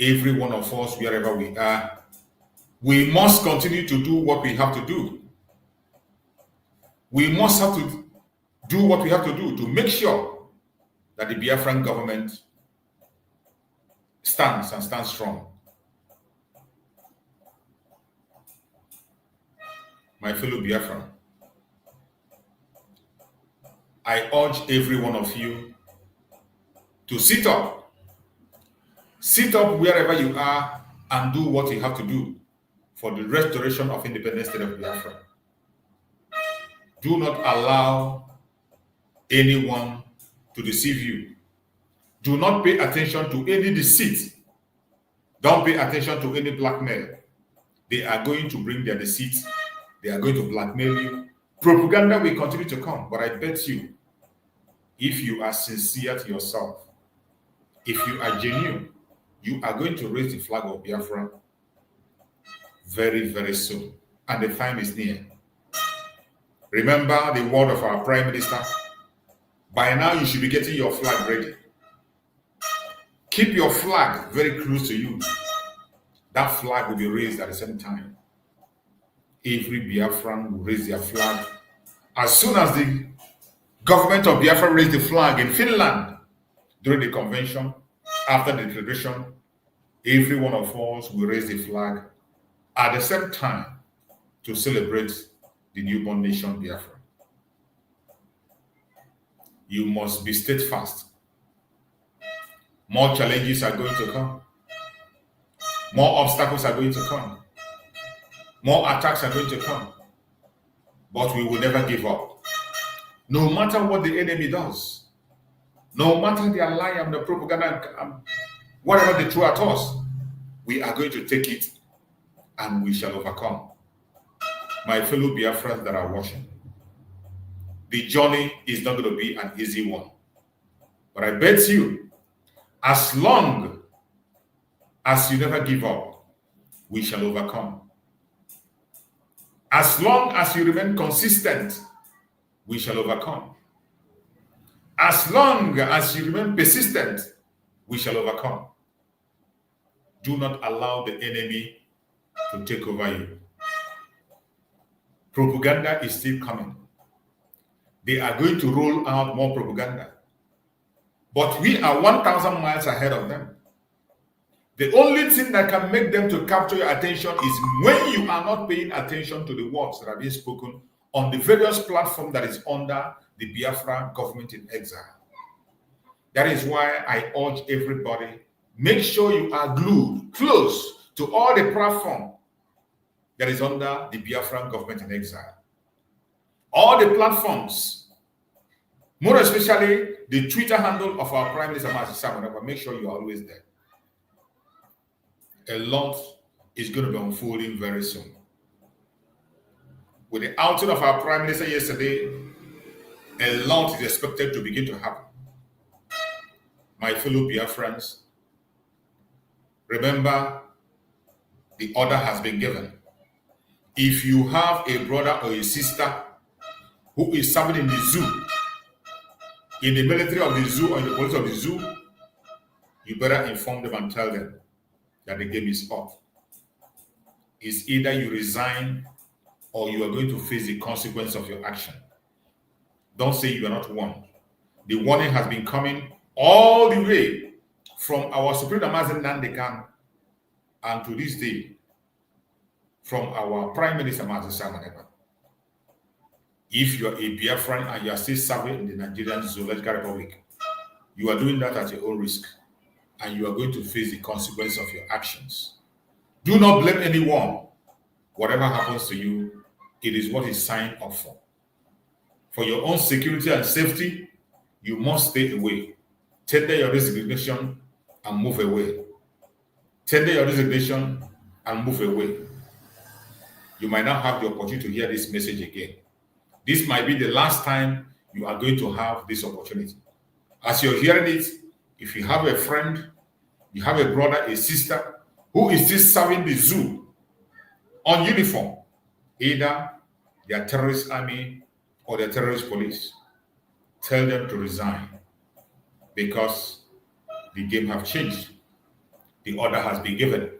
Every one of us, wherever we are, we must continue to do what we have to do. We must have to do what we have to do to make sure that the Biafran government stands and stands strong. My fellow Biafran, I urge every one of you to sit up. Sit up wherever you are and do what you have to do for the restoration of independent state of Biafra. Do not allow anyone to deceive you. Do not pay attention to any deceit. Don't pay attention to any blackmail. They are going to bring their deceit. They are going to blackmail you. Propaganda will continue to come, but I bet you, if you are sincere to yourself, if you are genuine, you are going to raise the flag of Biafra very, very soon. And the time is near. Remember the word of our Prime Minister. By now, you should be getting your flag ready. Keep your flag very close to you. That flag will be raised at the same time. Every Biafran will raise their flag. As soon as the government of Biafra raised the flag in Finland during the convention, after the declaration, every one of us will raise the flag at the same time to celebrate the newborn nation Biafra. You must be steadfast. More challenges are going to come. More obstacles are going to come. More attacks are going to come. But we will never give up. No matter what the enemy does, no matter their lie and the propaganda and whatever they throw at us, we are going to take it and we shall overcome. My fellow Biafrans that are watching, the journey is not going to be an easy one. But I bet you, as long as you never give up, we shall overcome. As long as you remain consistent, we shall overcome. As long as you remain persistent, we shall overcome. Do not allow the enemy to take over you. Propaganda is still coming. They are going to roll out more propaganda. But we are 1,000 miles ahead of them. The only thing that can make them to capture your attention is when you are not paying attention to the words that are being spoken on the various platforms that is under the Biafra government in exile. That is why I urge everybody, make sure you are glued close to all the platform that is under the Biafran government in exile. All the platforms, more especially the Twitter handle of our Prime Minister, make sure you are always there. A lot is going to be unfolding very soon. With the outing of our Prime Minister yesterday, a lot is expected to begin to happen. My fellow Biafrans, remember, the order has been given. If you have a brother or a sister who is serving in the zoo, in the military of the zoo or in the police of the zoo, you better inform them and tell them that the game is up. It's either you resign or you are going to face the consequence of your action. Don't say you are not warned. The warning has been coming all the way from our Supreme Amazon Nandekan and to this day from our Prime Minister Mazi Samaneba. If you are a Biafran and you are still serving in the Nigerian Zoological Republic, you are doing that at your own risk and you are going to face the consequence of your actions. Do not blame anyone. Whatever happens to you, it is what is signed up for. For your own security and safety, you must stay away. Tender your resignation and move away. Tender your resignation and move away. You might not have the opportunity to hear this message again. This might be the last time you are going to have this opportunity. As you're hearing it, if you have a friend, you have a brother, a sister who is still serving the zoo on uniform, either their terrorist army or their terrorist police, tell them to resign because the game have changed. The order has been given.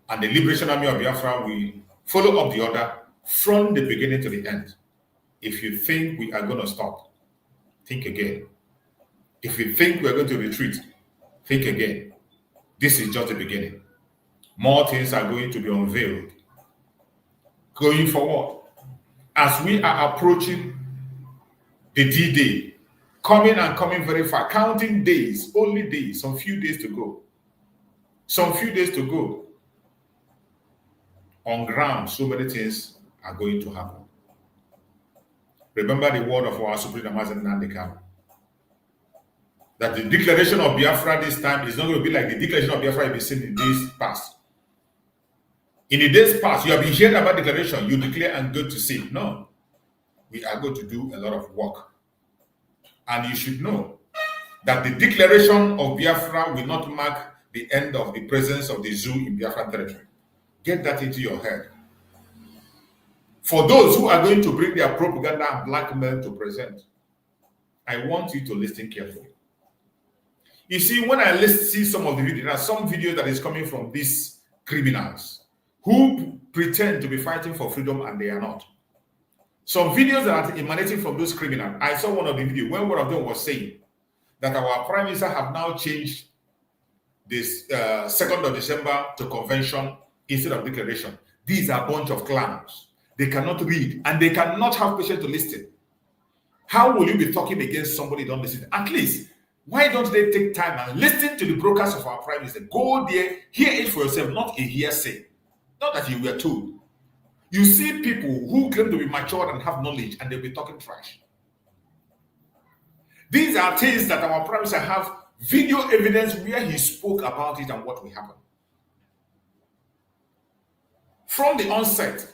And the Liberation Army of Biafra will follow up the order from the beginning to the end. If you think we are going to stop, think again. If you think we are going to retreat, think again. This is just the beginning. More things are going to be unveiled. Going forward, as we are approaching the D-Day, coming and coming very far, counting days, only days, some few days to go. Some few days to go. On ground, so many things are going to happen. Remember the word of our Supreme Amazon Nandekam, that the declaration of Biafra this time is not going to be like the declaration of Biafra you've seen in days past. In the days past, you have been hearing about declaration, you declare and go to see. No, we are going to do a lot of work. And you should know that the declaration of Biafra will not mark the end of the presence of the zoo in Biafra territory. Get that into your head. For those who are going to bring their propaganda and blackmail to present, I want you to listen carefully. You see, when I see some of the videos, there are some videos that is coming from these criminals who pretend to be fighting for freedom and they are not. Some videos that are emanating from those criminals. I saw one of the videos when one of them was saying that our Prime Minister have now changed this 2nd of December to convention instead of declaration. These are a bunch of clowns. They cannot read and they cannot have patience to listen. How will you be talking against somebody who don't listen? At least, why don't they take time and listen to the brokers of our Prime Minister? Go there, hear it for yourself, not a hearsay. Not that you were told. You see people who claim to be mature and have knowledge and they'll be talking trash. These are things that our Prime Minister have video evidence where he spoke about it and what will happen. From the onset,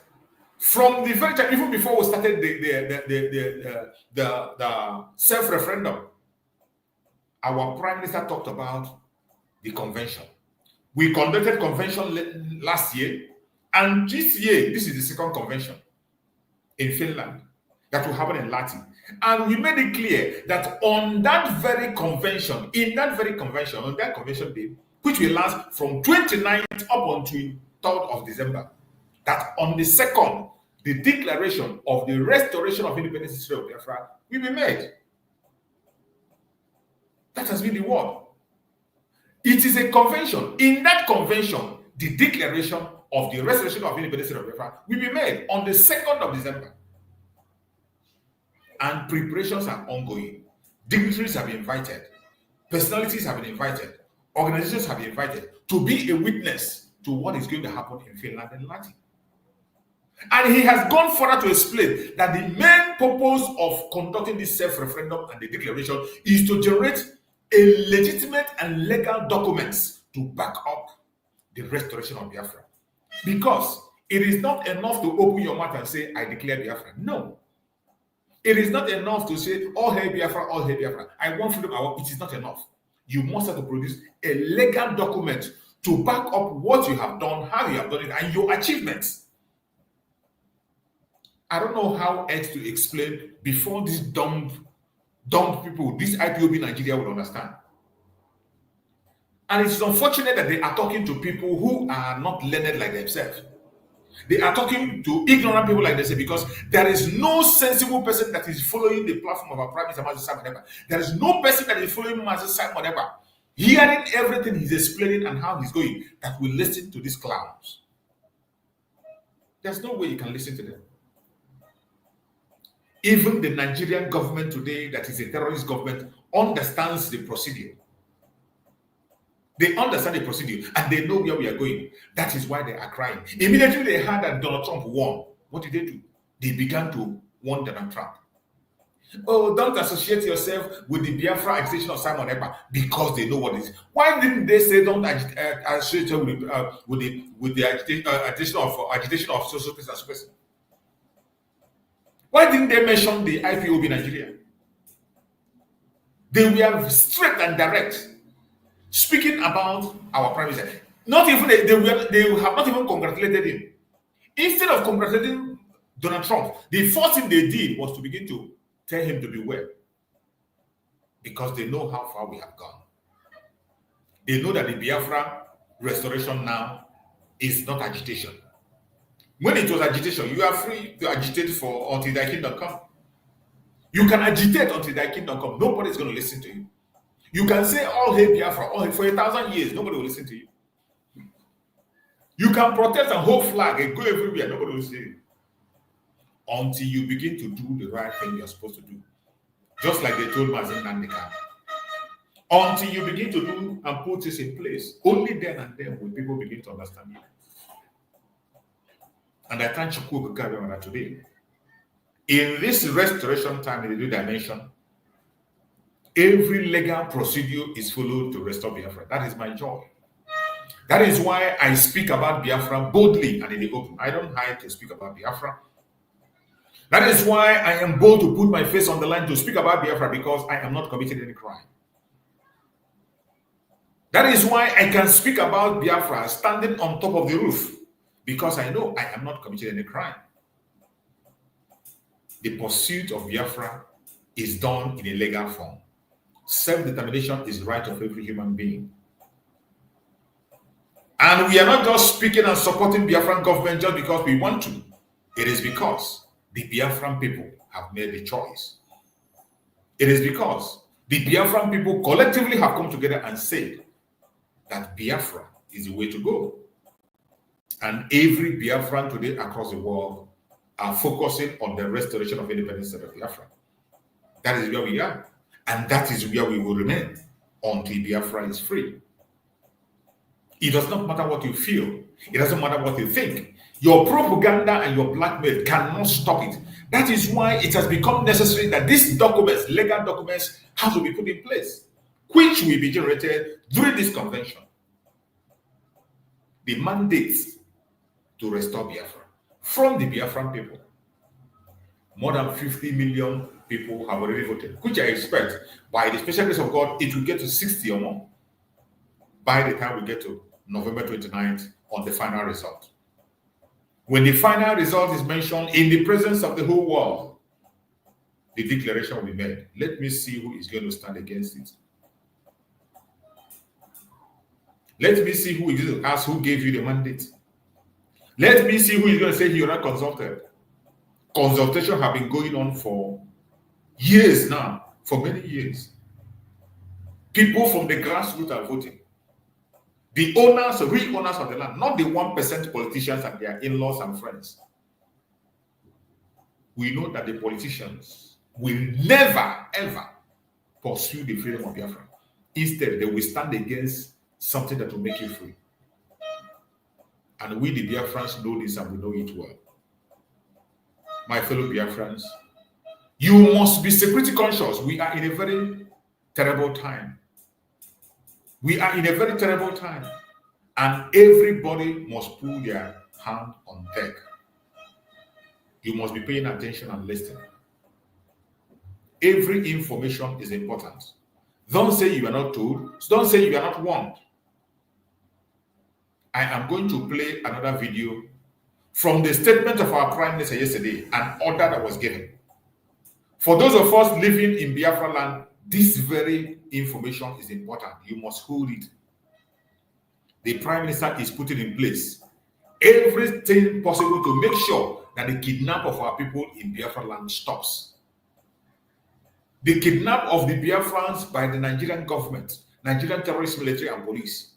from the very time, even before we started the self-referendum, our Prime Minister talked about the convention. We conducted convention last year, and this year, this is the second convention in Finland that will happen in Latin. And we made it clear that on that very convention, on that convention day, which will last from 29th up until 3rd of December, that on the 2nd, the declaration of the restoration of independence of Biafra will be made. That has been the word. It is a convention. In that convention, the declaration of the restoration of independence of Biafra will be made on the 2nd of December. And preparations are ongoing. Dignitaries have been invited. Personalities have been invited. Organizations have been invited to be a witness to what is going to happen in Finland and Latin. And he has gone further to explain that the main purpose of conducting this self-referendum and the declaration is to generate a legitimate and legal documents to back up the restoration of Biafra. Because it is not enough to open your mouth and say, I declare Biafra. No. It is not enough to say, all hail Biafra, all hail Biafra. I want freedom, it is not enough. You must have to produce a legal document to back up what you have done, how you have done it, and your achievements. I don't know how else to explain before these dumb people, this IPOB Nigeria will understand. And it's unfortunate that they are talking to people who are not learned like themselves. They are talking to ignorant people like themselves because there is no sensible person that is following the platform of our Prime Minister, Master Simon Ekpa. There is no person that is following Master Simon Ekpa, hearing everything he's explaining and how he's going, that will listen to these clowns. There's no way you can listen to them. Even the Nigerian government today, that is a terrorist government, understands the procedure. They understand the procedure and they know where we are going. That is why they are crying. Immediately they heard that Donald Trump won. What did they do? They began to warn Donald Trump. Oh, don't associate yourself with the Biafra agitation of Simon Ekpa, because they know what it is. Why didn't they say don't associate with the agitation of social person and person? Why didn't they mention the IPOB Nigeria? They were straight and direct, speaking about our Prime Minister. Not even they have not even congratulated him. Instead of congratulating Donald Trump, the first thing they did was to begin to tell him to beware, because they know how far we have gone. They know that the Biafra restoration now is not agitation. When it was agitation, you are free to agitate for until thy kingdom come. You can agitate until thy kingdom come. Nobody is going to listen to you. You can say all hail Biafra, all hail, for 1,000 years, nobody will listen to you. You can protest and hold flag and go everywhere, nobody will see you. Until you begin to do the right thing you're supposed to do. Just like they told Mazen Nandika. Until you begin to do and put this in place, only then and then will people begin to understand you. And I thank Njoku today. In this restoration time in the new dimension, every legal procedure is followed to restore Biafra. That is my joy. That is why I speak about Biafra boldly and in the open. I don't hide to speak about Biafra. That is why I am bold to put my face on the line to speak about Biafra, because I am not committing any crime. That is why I can speak about Biafra standing on top of the roof, because I know I am not committing any crime. The pursuit of Biafra is done in a legal form. Self-determination is the right of every human being. And we are not just speaking and supporting Biafran government just because we want to. It is because the Biafran people have made the choice. It is because the Biafran people collectively have come together and said that Biafra is the way to go. And every Biafran today across the world are focusing on the restoration of independence of Biafra. That is where we are. And that is where we will remain until Biafra is free. It does not matter what you feel. It doesn't matter what you think. Your propaganda and your blackmail cannot stop it. That is why it has become necessary that these documents, legal documents, have to be put in place, which will be generated during this convention. The mandate to restore Biafra from the Biafran people. More than 50 million people have already voted, which I expect by the special grace of God, it will get to 60 or more by the time we get to November 29th on the final result. When the final result is mentioned in the presence of the whole world, the declaration will be made. Let me see who is going to stand against it. Let me see who is going to ask who gave you the mandate. Let me see who is going to say he was not consulted. Consultation have been going on for years now, for many years. People from the grassroots are voting. The owners, real owners of the land, not the 1% politicians and their in-laws and friends. We know that the politicians will never, ever pursue the freedom of Biafra. Instead, they will stand against something that will make you free. And we, the Biafrans, know this and we know it well. My fellow Biafrans, you must be security conscious. We are in a very terrible time. We are in a very terrible time. And everybody must put their hand on deck. You must be paying attention and listening. Every information is important. Don't say you are not told. Don't say you are not warned. I am going to play another video from the statement of our Prime Minister yesterday, an order that was given. For those of us living in Biafra land, this very information is important. You must hold it. The Prime Minister is putting in place everything possible to make sure that the kidnap of our people in Biafra land stops. The kidnap of the Biafrans by the Nigerian government, Nigerian terrorist military and police.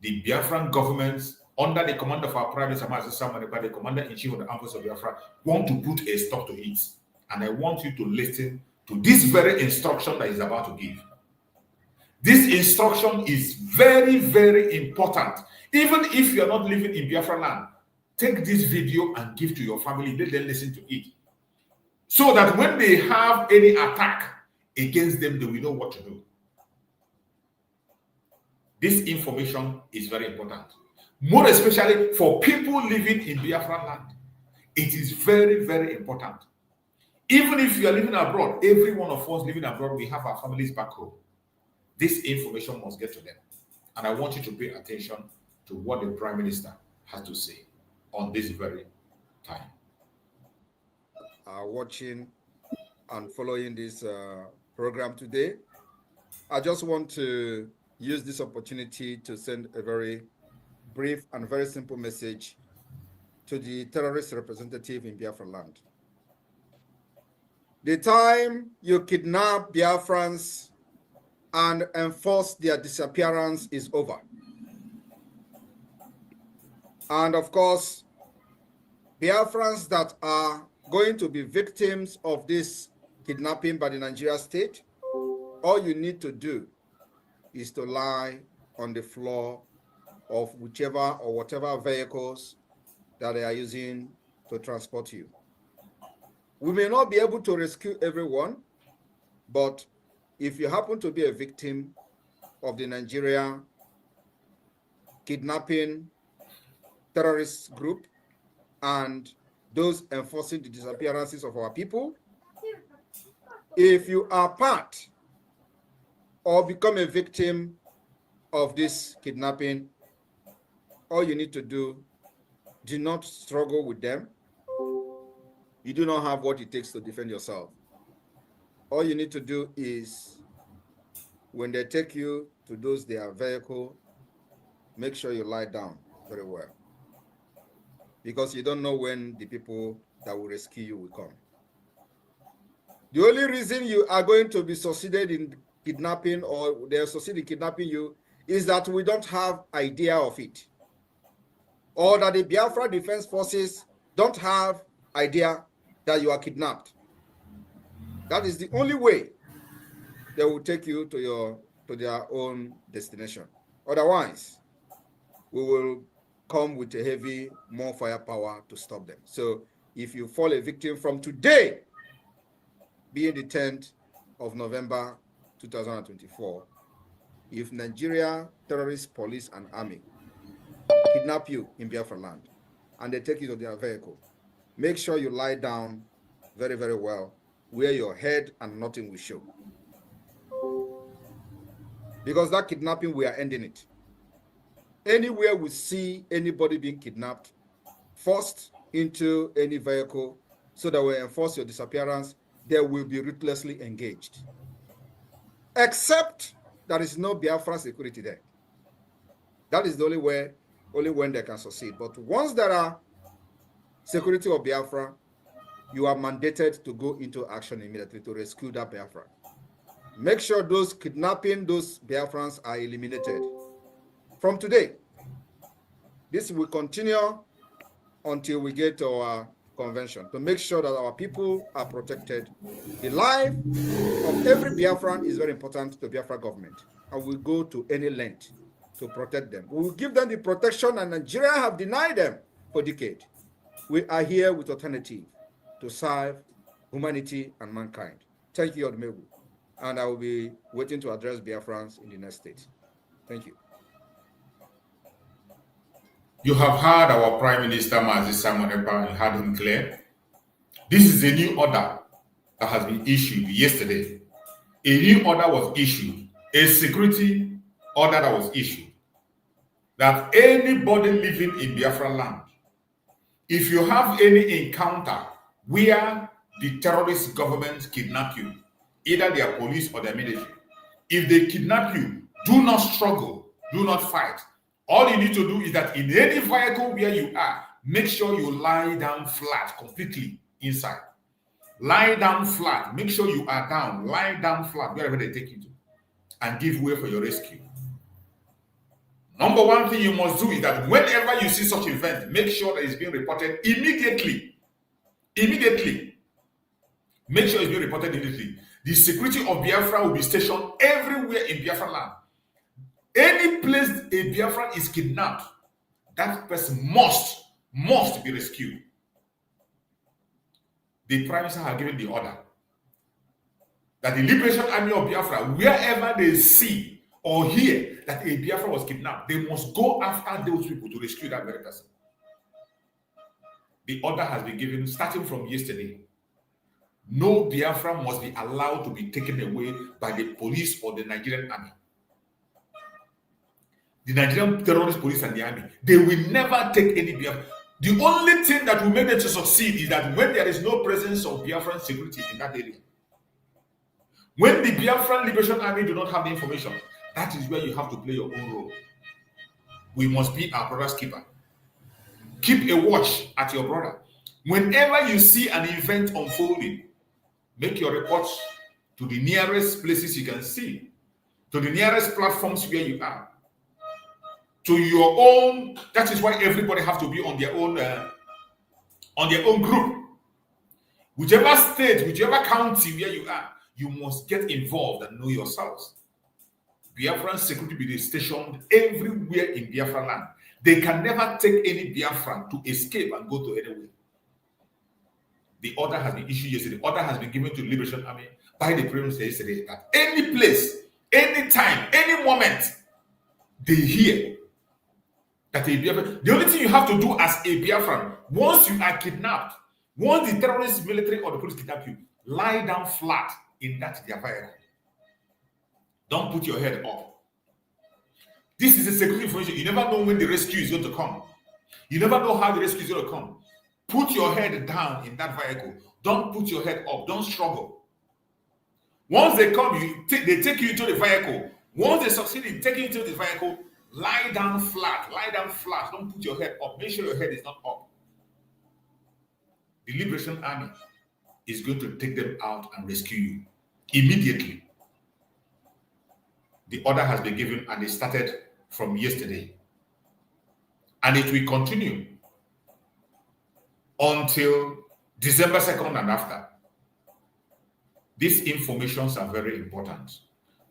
The Biafran government, under the command of our Prime Minister, the Commander-in-Chief of the Armed Forces of Biafra, want to put a stop to it. And I want you to listen to this very instruction that is about to give. This instruction is very, very important. Even if you are not living in Biafra land, take this video and give to your family. Let them listen to it. So that when they have any attack against them, they will know what to do. This information is very important. More especially for people living in Biafra land. It is very, very important. Even if you are living abroad, every one of us living abroad, we have our families back home. This information must get to them. And I want you to pay attention to what the Prime Minister has to say on this very time. Watching and following this program today, I just want to use this opportunity to send a very brief and very simple message to the terrorist representative in Biafra land. The time you kidnap Biafrans and enforce their disappearance is over. And of course, Biafrans that are going to be victims of this kidnapping by the Nigeria state, all you need to do is to lie on the floor of whichever or whatever vehicles that they are using to transport you. We may not be able to rescue everyone, but if you happen to be a victim of the Nigeria kidnapping terrorist group and those enforcing the disappearances of our people, if you are part or become a victim of this kidnapping, all you need to do not struggle with them. You do not have what it takes to defend yourself. All you need to do is, when they take you to their vehicle, make sure you lie down very well. Because you don't know when the people that will rescue you will come. The only reason you are going to be succeeded in kidnapping or they are succeeding in kidnapping you is that we don't have idea of it. or that the Biafra Defense Forces don't have idea that you are kidnapped. That is the only way they will take you to their own destination. Otherwise, we will come with a heavy, more firepower to stop them. So if you fall a victim from today, being the 10th of November 2024, if Nigeria terrorist police and army kidnap you in Biafra land and they take you to their vehicle, make sure you lie down very, very well, where your head and nothing will show. Because that kidnapping, we are ending it. Anywhere we see anybody being kidnapped, forced into any vehicle so that we enforce your disappearance, they will be ruthlessly engaged. Except there is no Biafra security there. That is the only way, only when they can succeed. But once there are security of Biafra, you are mandated to go into action immediately to rescue that Biafra. Make sure those kidnapping those Biafrans are eliminated. From today, this will continue until we get to our convention to make sure that our people are protected. The life of every Biafran is very important to the Biafra government, and we'll go to any length to protect them. We will give them the protection and Nigeria have denied them for decades. We are here with alternative to serve humanity and mankind. Thank you, Odumegu. And I will be waiting to address Biafrans in the next state. Thank you. You have heard our Prime Minister, Mazi Simon Ekpa, and had him clear. This is a new order that has been issued yesterday. A new order was issued, a security order that was issued, that anybody living in Biafra land, if you have any encounter where the terrorist government kidnap you, either their police or their military, if they kidnap you, do not struggle, do not fight. All you need to do is that in any vehicle where you are, make sure you lie down flat completely inside. Lie down flat. Make sure you are down. Lie down flat wherever they take you to, and give way for your rescue. Number one thing you must do is that whenever you see such event, make sure that it's being reported immediately. Immediately. Make sure it's being reported immediately. The security of Biafra will be stationed everywhere in Biafra land. Any place a Biafran is kidnapped, that person must be rescued. The Prime Minister has given the order that the Liberation Army of Biafra, wherever they see or hear that a Biafra was kidnapped, they must go after those people to rescue that very person. The order has been given starting from yesterday. No Biafra must be allowed to be taken away by the police or the Nigerian army. The Nigerian terrorist police and the army, they will never take any Biafra. The only thing that will make them to succeed is that when there is no presence of Biafran security in that area. When the Biafran Liberation Army do not have the information, that is where you have to play your own role. We must be our brother's keeper. Keep a watch at your brother. Whenever you see an event unfolding, make your reports to the nearest places you can see, to the nearest platforms where you are, to your own. That is why everybody has to be on their own group. Whichever state, whichever county where you are, you must get involved and know yourselves. Biafran security will be stationed everywhere in Biafra land. They can never take any Biafran to escape and go to anywhere. The order has been issued yesterday. The order has been given to the Liberation Army by the Prime Minister yesterday that any place, any time, any moment, they hear that a Biafran, the only thing you have to do as a Biafran, once you are kidnapped, once the terrorist, military, or the police kidnap you, lie down flat in that vehicle. Don't put your head up. This is a security information. You never know when the rescue is going to come. You never know how the rescue is going to come. Put your head down in that vehicle. Don't put your head up. Don't struggle. Once they come, they take you into the vehicle. Once they succeed in taking you into the vehicle, lie down flat. Lie down flat. Don't put your head up. Make sure your head is not up. The Liberation Army is going to take them out and rescue you immediately. The order has been given and it started from yesterday. And it will continue until December 2nd and after. These informations are very important,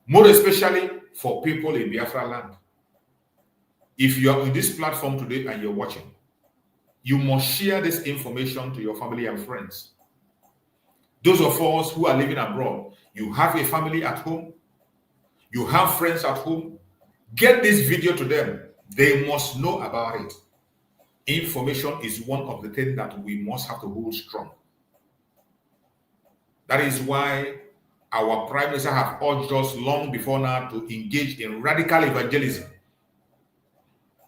more especially for people in Biafra land. If you are on this platform today and you're watching, you must share this information to your family and friends. Those of us who are living abroad, you have a family at home, you have friends at home, get this video to them. They must know about it. Information is one of the things that we must have to hold strong. That is why our Prime Minister have urged us long before now to engage in radical evangelism.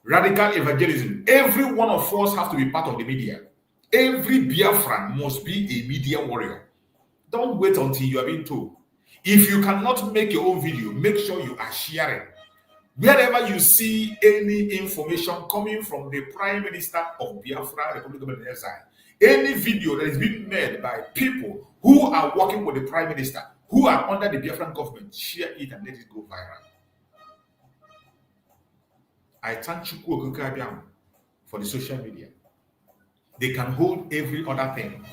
Radical evangelism. Every one of us has to be part of the media. Every Biafran must be a media warrior. Don't wait until you are being told. If you cannot make your own video, make sure you are sharing. Wherever you see any information coming from the Prime Minister of Biafra, Republic of Exile, any video that is being made by people who are working with the Prime Minister, who are under the Biafran government, share it and let it go viral. I thank Njoku for the social media. They can hold every other thing.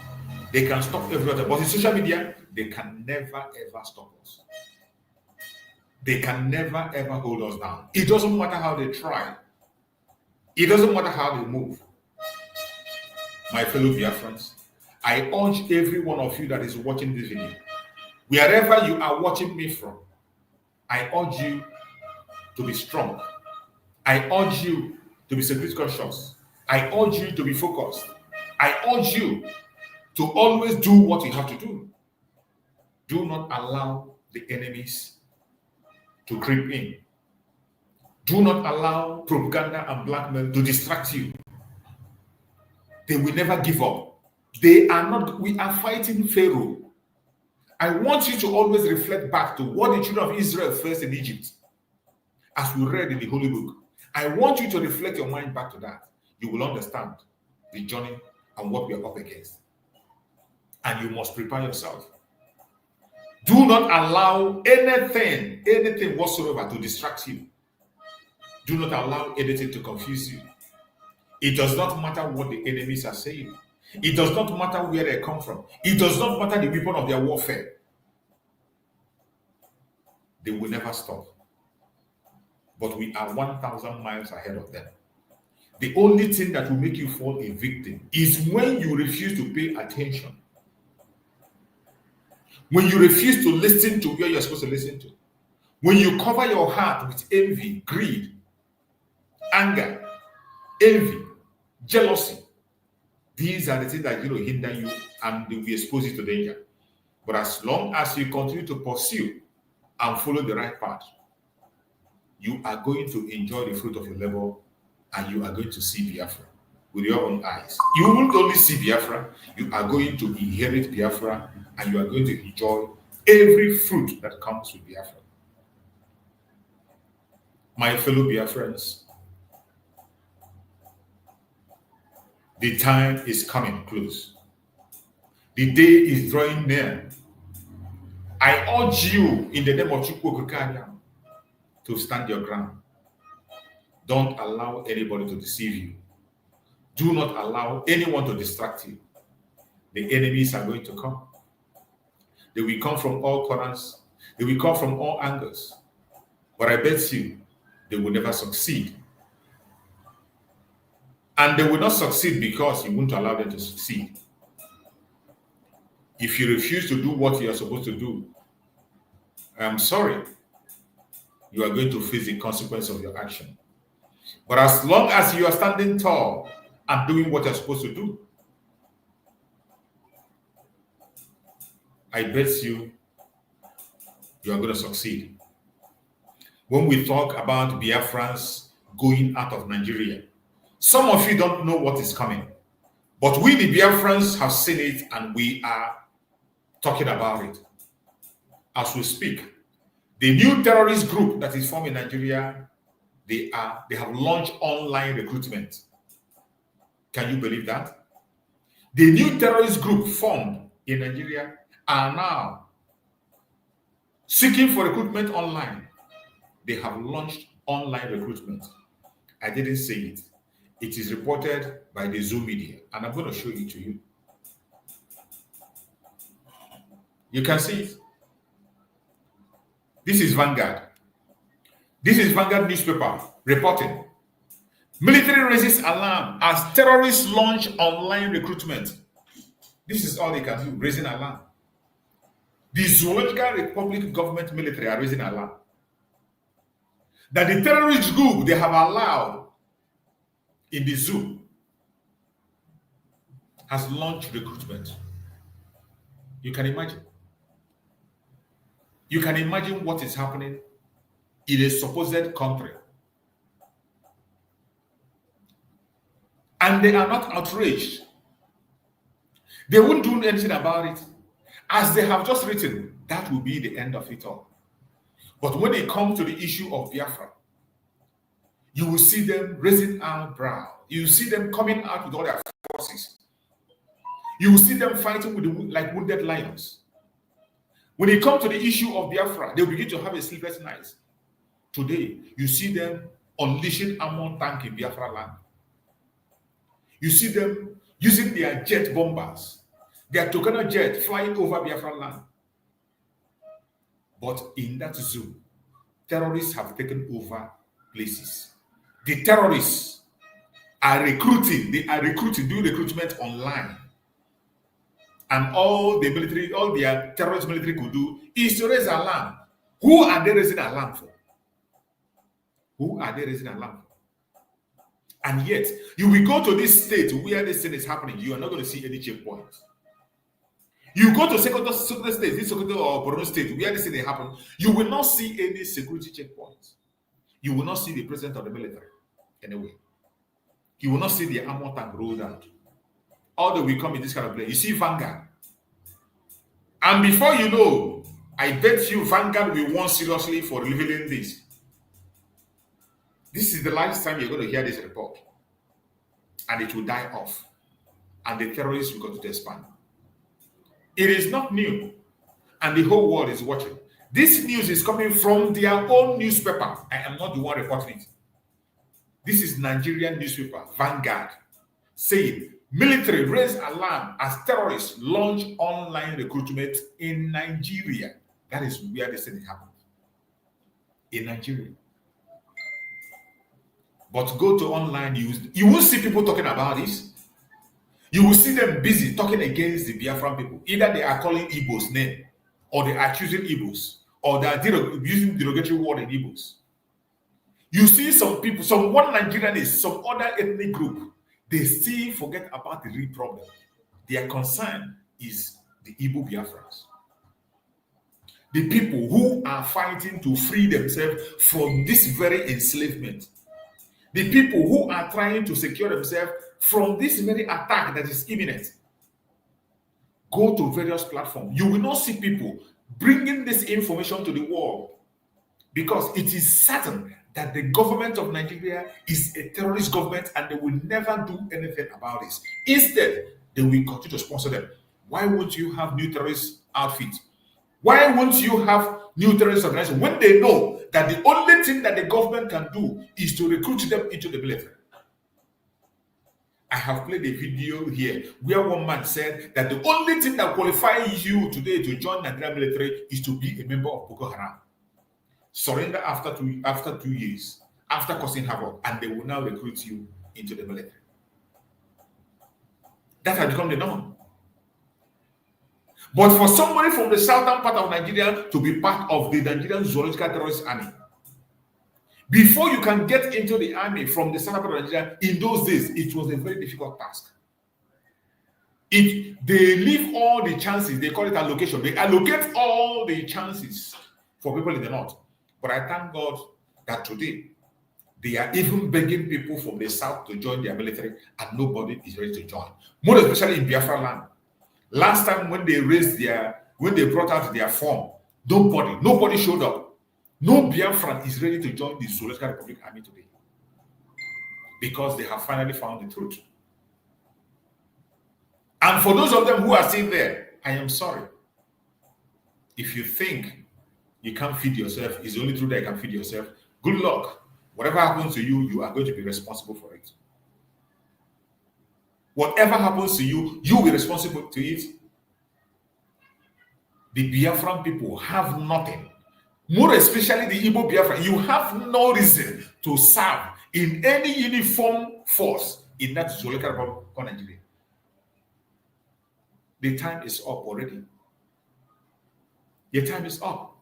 They can stop every other. But in social media, they can never ever stop us. They can never ever hold us down. It doesn't matter how they try. It doesn't matter how they move. My fellow Biafrans, I urge every one of you that is watching this video, wherever you are watching me from, I urge you to be strong. I urge you to be security conscious. I urge you to be focused. I urge you to always do what you have to do. Do not allow the enemies to creep in. Do not allow propaganda and blackmail to distract you. They will never give up. They are not, we are fighting Pharaoh. I want you to always reflect back to what the children of Israel faced in Egypt, as we read in the Holy Book. I want you to reflect your mind back to that. You will understand the journey and what we are up against. And you must prepare yourself. Do not allow anything whatsoever to distract you. Do not allow anything to confuse you. It does not matter what the enemies are saying. It does not matter where they come from. It does not matter the weapon of their warfare. They will never stop. But we are 1,000 miles ahead of them. The only thing that will make you fall a victim is when you refuse to pay attention. When you refuse to listen to where you're supposed to listen to. When you cover your heart with envy, greed, anger, envy, jealousy. These are the things that hinder you and they will expose you to danger. But as long as you continue to pursue and follow the right path, you are going to enjoy the fruit of your labor and you are going to see Biafra with your own eyes. You won't only see Biafra, you are going to inherit Biafra and you are going to enjoy every fruit that comes with Biafra. My fellow Biafrans, the time is coming close. The day is drawing near. I urge you in the name of Njoku to stand your ground. Don't allow anybody to deceive you. Do not allow anyone to distract you. The enemies are going to come. They will come from all corners. They will come from all angles. But I bet you, they will never succeed. And they will not succeed because you won't allow them to succeed. If you refuse to do what you are supposed to do, I'm sorry, you are going to face the consequence of your action. But as long as you are standing tall and doing what you're supposed to do, I bet you are going to succeed. When we talk about Biafrans going out of Nigeria, some of you don't know what is coming. But we, the Biafrans, have seen it and we are talking about it. As we speak, the new terrorist group that is formed in Nigeria, they have launched online recruitment. Can you believe that? The new terrorist group formed in Nigeria are now seeking for recruitment online. They have launched online recruitment. I didn't say it. It is reported by the Zoom media, and I'm going to show it to you. You can see it. This is Vanguard. This is Vanguard newspaper reporting. Military raises alarm as terrorists launch online recruitment. This is all they can do, raising alarm. The Zoological Republic government military are raising alarm that the terrorist group they have allowed in the zoo has launched recruitment. You can imagine. You can imagine what is happening in a supposed country. And they are not outraged. They won't do anything about it. As they have just written, that will be the end of it all. But when it comes to the issue of Biafra, you will see them raising our brow. You will see them coming out with all their forces. You will see them fighting with like wounded lions. When it comes to the issue of Biafra, they will begin to have a sleepless night. Today, you see them unleashing armored tank in Biafra land. You see them using their jet bombers, their Tucano jet flying over Biafra land. But in that zoo, terrorists have taken over places. The terrorists are recruiting, doing recruitment online. And all the military, all their terrorist military could do is to raise alarm. Who are they raising alarm for? Who are they raising alarm for? And yet, you will go to this state where this thing is happening, you are not going to see any checkpoints. You go to second state, this Sokoto or Borno state, where this thing is happening, you will not see any security checkpoints. You will not see the president of the military anyway. You will not see the armor tank rolled out. All that will come in this kind of place. You see Vanguard. And before you know, I bet you Vanguard will warn seriously for revealing this. This is the last time you're going to hear this report. And it will die off. And the terrorists will continue to expand. It is not new. And the whole world is watching. This news is coming from their own newspaper. I am not the one reporting it. This is Nigerian newspaper, Vanguard, saying military raise alarm as terrorists launch online recruitment in Nigeria. That is where this thing happened. In Nigeria. But go to online news, you will see people talking about this. You will see them busy talking against the Biafran people. Either they are calling Igbos name, or they are accusing Igbos, or they are using derogatory word in Igbos. You see some people, some one Nigerianist, some other ethnic group, they still forget about the real problem. Their concern is the Igbo Biafrans. The people who are fighting to free themselves from this very enslavement. The people who are trying to secure themselves from this very attack that is imminent. Go to various platforms. You will not see people bringing this information to the world because it is certain that the government of Nigeria is a terrorist government and they will never do anything about this. Instead, they will continue to sponsor them. Why won't you have new terrorist outfits? Why won't you have new terrorist organizations when they know that the only thing that the government can do is to recruit them into the military? I have played a video here where one man said that the only thing that qualifies you today to join the Nigerian military is to be a member of Boko Haram. Surrender after 2 years, after causing havoc, and they will now recruit you into the military. That has become the norm. But for somebody from the southern part of Nigeria to be part of the Nigerian Zoological Terrorist Army, before you can get into the army from the southern part of Nigeria, in those days, it was a very difficult task. They leave all the chances, they call it allocation. They allocate all the chances for people in the north. But I thank God that today, they are even begging people from the south to join their military, and nobody is ready to join. More especially in Biafra land. Last time when they brought out their form, nobody showed up. No Biafran is ready to join the Zoological Republic Army today. Because they have finally found the truth. And for those of them who are still there, I am sorry. If you think you can't feed yourself, it's the only truth that you can feed yourself, good luck. Whatever happens to you, you are going to be responsible for it. Whatever happens to you, you will be responsible to it. The Biafran people have nothing. More especially the Igbo Biafra. You have no reason to serve in any uniform force in that Zoleka Republic of Nigeria. The time is up already. The time is up.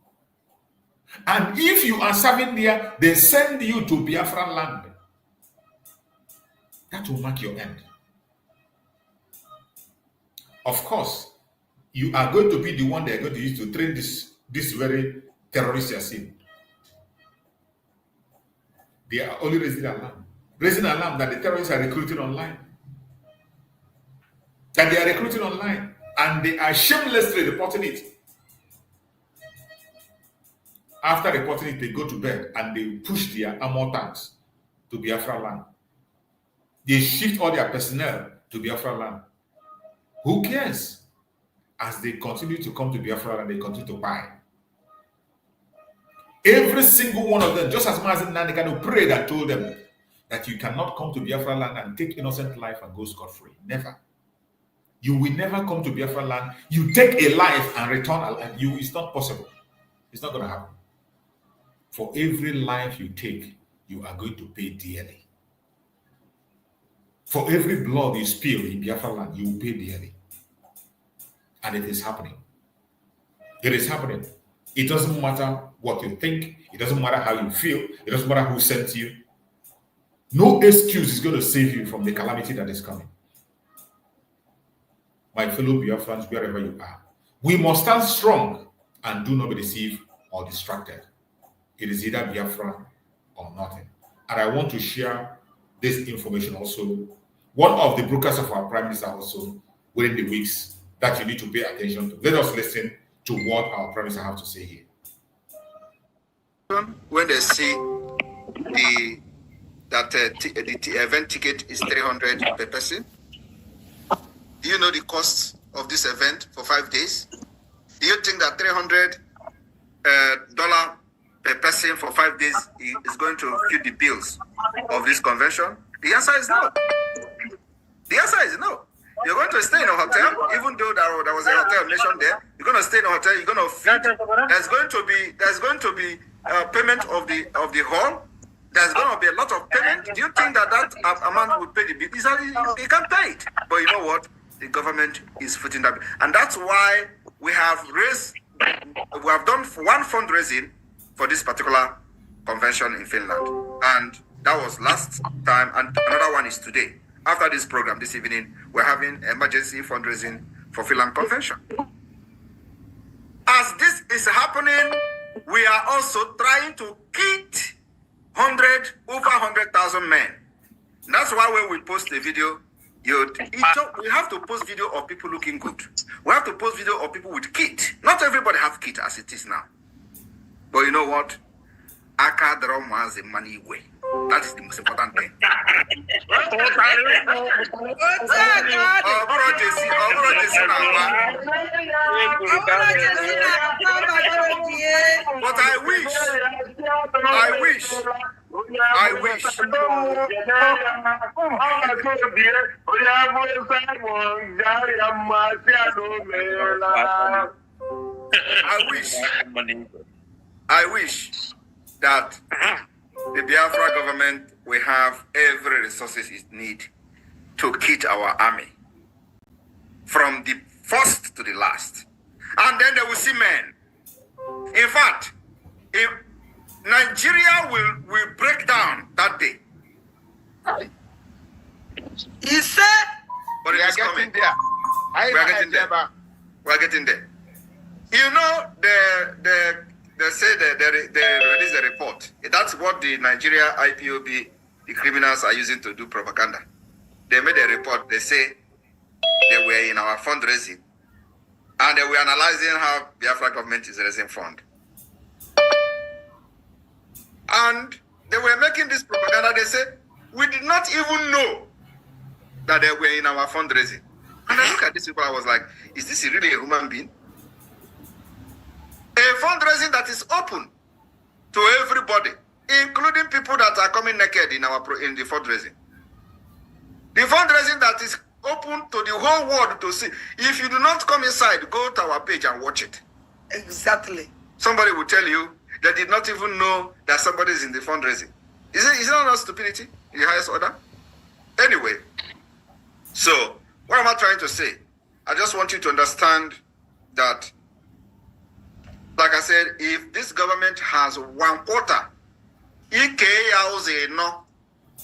And if you are serving there, they send you to Biafran land. That will mark your end. Of course, you are going to be the one they are going to use to train this very terrorist you are seeing. They are only raising alarm that the terrorists are recruiting online. That they are recruiting online, and they are shamelessly reporting it. After reporting it, they go to bed and they push their armor tanks to Biafra land. They shift all their personnel to Biafra land. Who cares? As they continue to come to Biafra land, they continue to buy. Every single one of them, just as Mazen Nanigano prayed and told them that you cannot come to Biafra land and take innocent life and go scot-free. Never. You will never come to Biafra land. You take a life and return alive. It's not possible. It's not going to happen. For every life you take, you are going to pay dearly. For every blood you spill in Biafra land, you will pay dearly. And it is happening. It is happening. It doesn't matter what you think. It doesn't matter how you feel. It doesn't matter who sent you. No excuse is going to save you from the calamity that is coming. My fellow Biafrans, wherever you are, we must stand strong and do not be deceived or distracted. It is either Biafra or nothing. And I want to share this information also. One of the brokers of our Prime Minister also within the weeks that you need to pay attention to. Let us listen to what our Prime Minister have to say here. When they see the event ticket is 300 per person, do you know the cost of this event for 5 days? Do you think that $300 per person for 5 days is going to fit the bills of this convention? The answer is no. The answer is no. You're going to stay in a hotel, even though there was a hotel mentioned there. You're going to stay in a hotel. You're going to feed. There's going to be payment of the hall. There's going to be a lot of payment. Do you think that amount would pay the bill? He can't pay it. But you know what? The government is footing that, and that's why we have done one fundraising for this particular convention in Finland, and that was last time, and another one is today. After this program this evening, we're having emergency fundraising for Finland convention. As this is happening, we are also trying to kit over 100,000 men. That's why when we post a video, we have to post video of people looking good. We have to post video of people with kit. Not everybody have kit as it is now. But you know what? Aka drum has a money way. That is the most important thing. But I wish that the Biafra government will have every resources it needs to kit our army from the first to the last. And then they will see men. In fact, if Nigeria will break down that day. He said, but it is coming. We are getting there. We are getting there. You know, they say they release a report. That's what the Nigeria IPOB, the criminals, are using to do propaganda. They made a report. They say they were in our fundraising, and they were analyzing how Biafra government is raising fund. And they were making this propaganda. They said, we did not even know that they were in our fundraising. And I look at these people, I was like, is this really a human being? A fundraising that is open to everybody, including people that are coming naked in the fundraising. The fundraising that is open to the whole world to see. If you do not come inside, go to our page and watch it. Exactly. Somebody will tell you they did not even know that somebody is in the fundraising. Is it not stupidity in the highest order? Anyway, so what am I trying to say? I just want you to understand that, like I said, if this government has 1/4,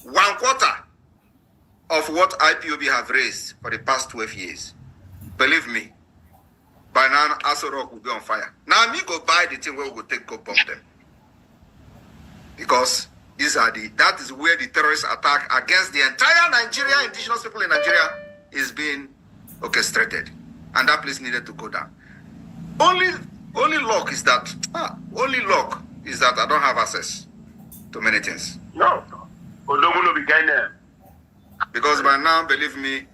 one quarter of what IPOB have raised for the past 12 years, believe me, by now Aso Rock will be on fire. Now me go buy the thing where we go take go bomb them. Because that is where the terrorist attack against the entire Nigeria, indigenous people in Nigeria, is being orchestrated. And that place needed to go down. Only luck is that I don't have access to many things. No. Because by now, believe me,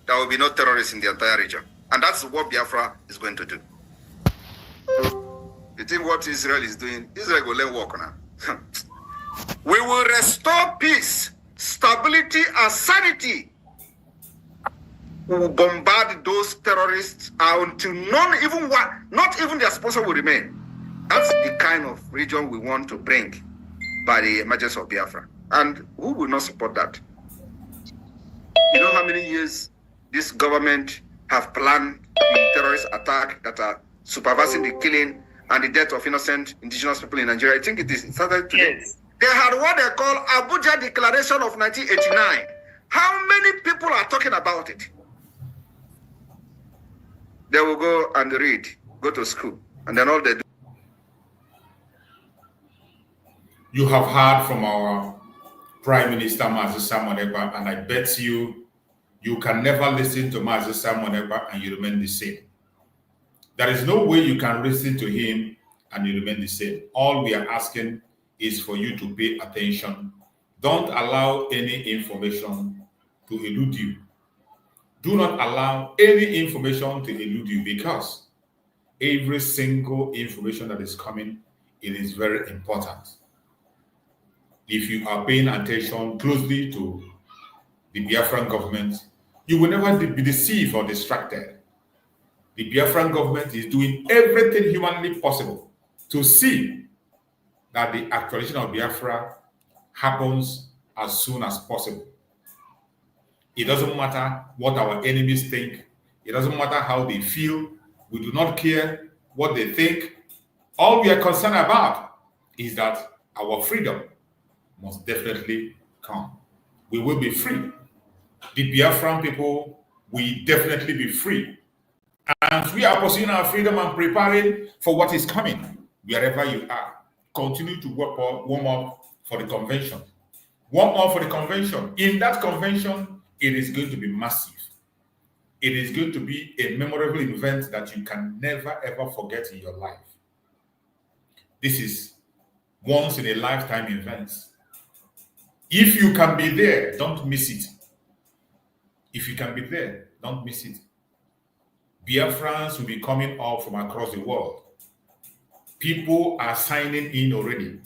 there will be no terrorists in the entire region. And that's what Biafra is going to do. You think what Israel is doing? Israel will let work now. We will restore peace, stability, and sanity. We will bombard those terrorists until not even their sponsor will remain. That's the kind of region we want to bring by the emergence of Biafra. And who will not support that? You know how many years this government have planned the terrorist attack that are supervising the killing and the death of innocent indigenous people in Nigeria? I think it started today. Yes. They had what they call Abuja Declaration of 1989. How many people are talking about it? They will go and read, go to school, and then all they do. You have heard from our Prime Minister Mazi Simon Ekpa, and I bet you can never listen to Mazi Simon Ekpa and you remain the same. There is no way you can listen to him and you remain the same. All we are asking is for you to pay attention. Don't allow any information to elude you. Do not allow any information to elude you, because every single information that is coming, it is very important. If you are paying attention closely to the Biafran government, you will never be deceived or distracted. The Biafran government is doing everything humanly possible to see that the actualization of Biafra happens as soon as possible. It doesn't matter what our enemies think. It doesn't matter how they feel. We do not care what they think. All we are concerned about is that our freedom must definitely come. We will be free. The Biafran people will definitely be free. And we are pursuing our freedom and preparing for what is coming. Wherever you are, continue to warm up for the convention. Warm up for the convention. In that convention, it is going to be massive. It is going to be a memorable event that you can never ever forget in your life. This is once in a lifetime event. If you can be there, don't miss it. If you can be there, don't miss it. Biafrans will be coming up from across the world. People are signing in already.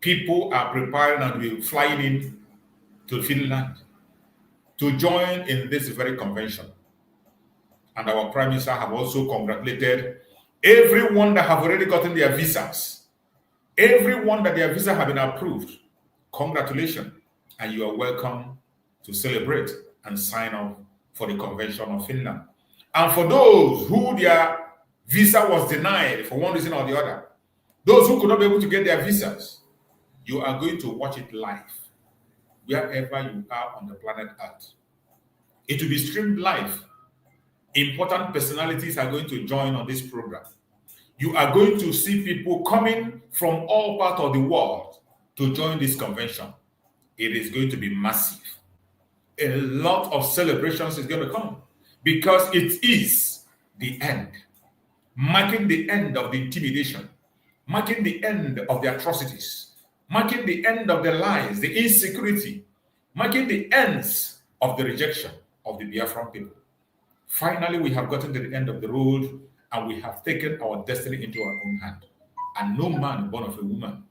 People are preparing and will be flying in to Finland to join in this very convention. And our Prime Minister have also congratulated everyone that have already gotten their visas. Everyone that their visa have been approved. Congratulations. And you are welcome to celebrate and sign up for the convention of Finland. And for those who their visa was denied for one reason or the other, those who could not be able to get their visas, you are going to watch it live wherever you are on the planet Earth. It will be streamed live. Important personalities are going to join on this program. You are going to see people coming from all parts of the world to join this convention. It is going to be massive. A lot of celebrations is going to come because it is the end, marking the end of the intimidation, marking the end of the atrocities, marking the end of the lies, the insecurity, marking the ends of the rejection of the Biafran people. Finally, we have gotten to the end of the road and we have taken our destiny into our own hand. And no man born of a woman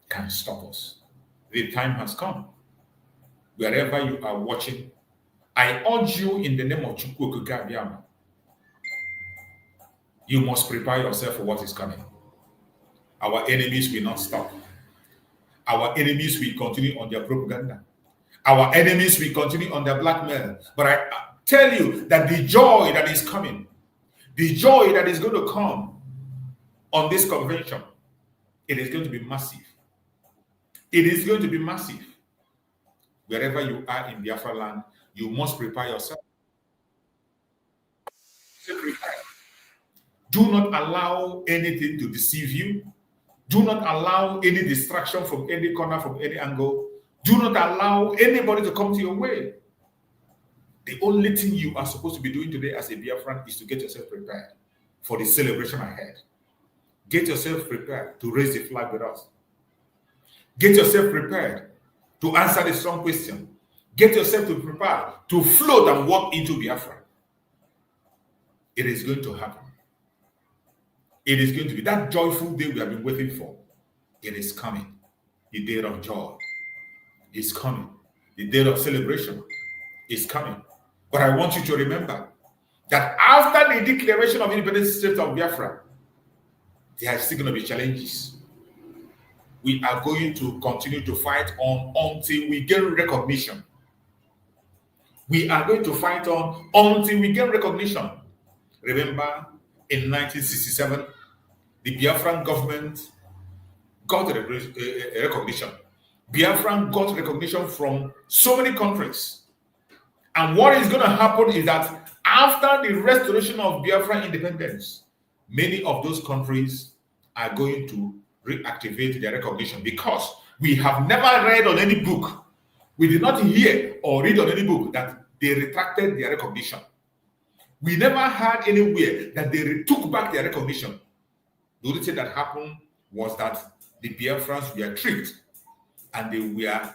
can stop us. The time has come. Wherever you are watching, I urge you in the name of Njoku, you must prepare yourself for what is coming. Our enemies will not stop. Our enemies will continue on their propaganda. Our enemies will continue on their blackmail. But I tell you that the joy that is coming, the joy that is going to come on this convention, it is going to be massive. It is going to be massive. Wherever you are in Biafra land, you must prepare yourself. Do not allow anything to deceive you. Do not allow any distraction from any corner, from any angle. Do not allow anybody to come to your way. The only thing you are supposed to be doing today as a Biafran is to get yourself prepared for the celebration ahead. Get yourself prepared to raise the flag with us. Get yourself prepared to answer the strong question. Get yourself to prepare to float and walk into Biafra. It is going to happen. It is going to be that joyful day we have been waiting for. It is coming. The day of joy is coming. The day of celebration is coming. But I want you to remember that after the declaration of independent state of Biafra, there are still going to be challenges. We are going to continue to fight on until we get recognition. We are going to fight on until we get recognition. Remember, in 1967, the Biafran government got a recognition. Biafran got recognition from so many countries. And what is going to happen is that after the restoration of Biafran independence, many of those countries are going to reactivate their recognition because we have never read on any book, we did not hear or read on any book that they retracted their recognition. We never heard anywhere that they took back their recognition. The only thing that happened was that the Biafrans were tricked and they were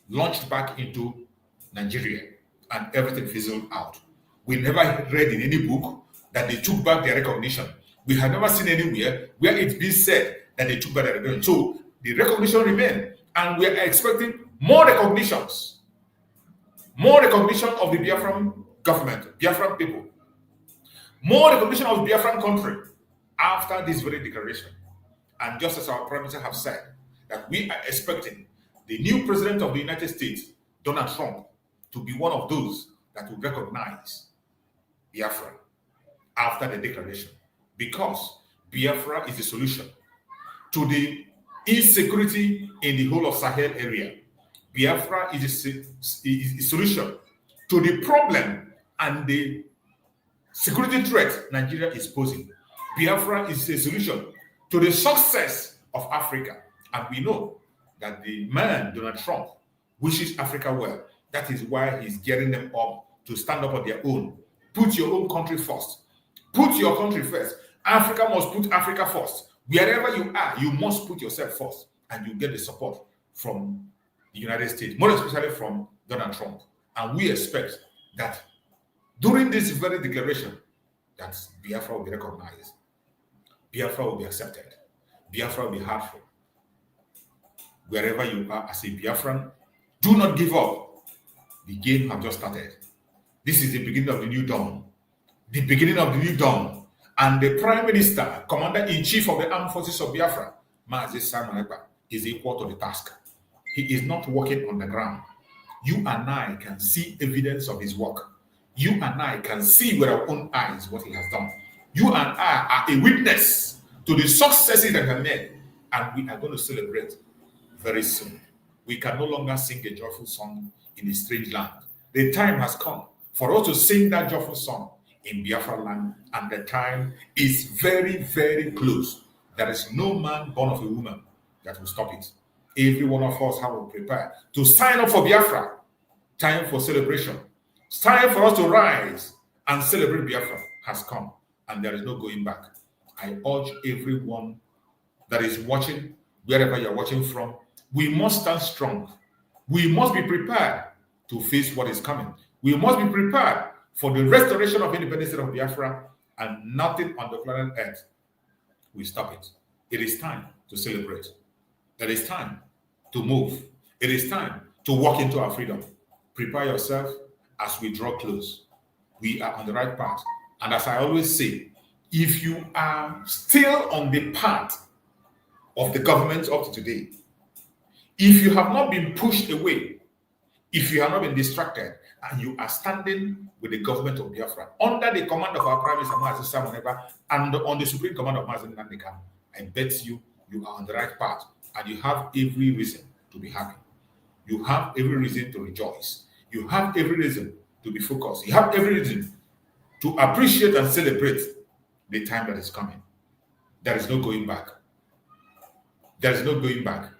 launched back into Nigeria and everything fizzled out. We never read in any book that they took back their recognition. We have never seen anywhere where it's been said that they took back their recognition. So the recognition remained, and we are expecting more recognitions. More recognition of the Biafran government, Biafran people. More recognition of the Biafran country after this very declaration. And just as our Prime Minister have said, that we are expecting the new President of the United States, Donald Trump, to be one of those that will recognize Biafra after the declaration. Because Biafra is the solution to the insecurity in the whole of Sahel area. Biafra is a solution to the problem and the security threat Nigeria is posing. Biafra is a solution to the success of Africa. And we know that the man, Donald Trump, wishes Africa well. That is why he's gearing them up to stand up on their own. Put your own country first. Put your country first. Africa must put Africa first. Wherever you are, you must put yourself first. And you get the support from the United States, more especially from Donald Trump. And we expect that during this very declaration, that Biafra will be recognized. Biafra will be accepted. Biafra will be heartful. Wherever you are as a Biafran, do not give up. The game has just started. This is the beginning of the new dawn. The beginning of the new dawn. And the Prime Minister, Commander-in-Chief of the Armed Forces of Biafra, Mazi Simon Ekpa, is equal to the task. He is not working on the ground. You and I can see evidence of his work. You and I can see with our own eyes what he has done. You and I are a witness to the successes that have made. And we are going to celebrate very soon. We can no longer sing a joyful song in a strange land. The time has come for us to sing that joyful song in Biafra land, and the time is very, very close. There is no man born of a woman that will stop it. Every one of us have to prepare to sign up for Biafra. Time for celebration. It's time for us to rise and celebrate Biafra has come, and there is no going back. I urge everyone that is watching, wherever you're watching from, we must stand strong. We must be prepared to face what is coming. We must be prepared for the restoration of independence of Biafra, and nothing on the planet Earth will stop it. It is time to celebrate. It is time to move. It is time to walk into our freedom. Prepare yourself as we draw close, we are on the right path. And as I always say, if you are still on the path of the government up to today, if you have not been pushed away, if you have not been distracted, and you are standing with the government of Biafra under the command of our Prime Minister Mazi Simon Ekpa and on the supreme command of Mazi Nnamdi Kanu, I bet you are on the right path, and you have every reason to be happy. You have every reason to rejoice. You have every reason to be focused. You have every reason to appreciate and celebrate the time that is coming. There is no going back. There is no going back.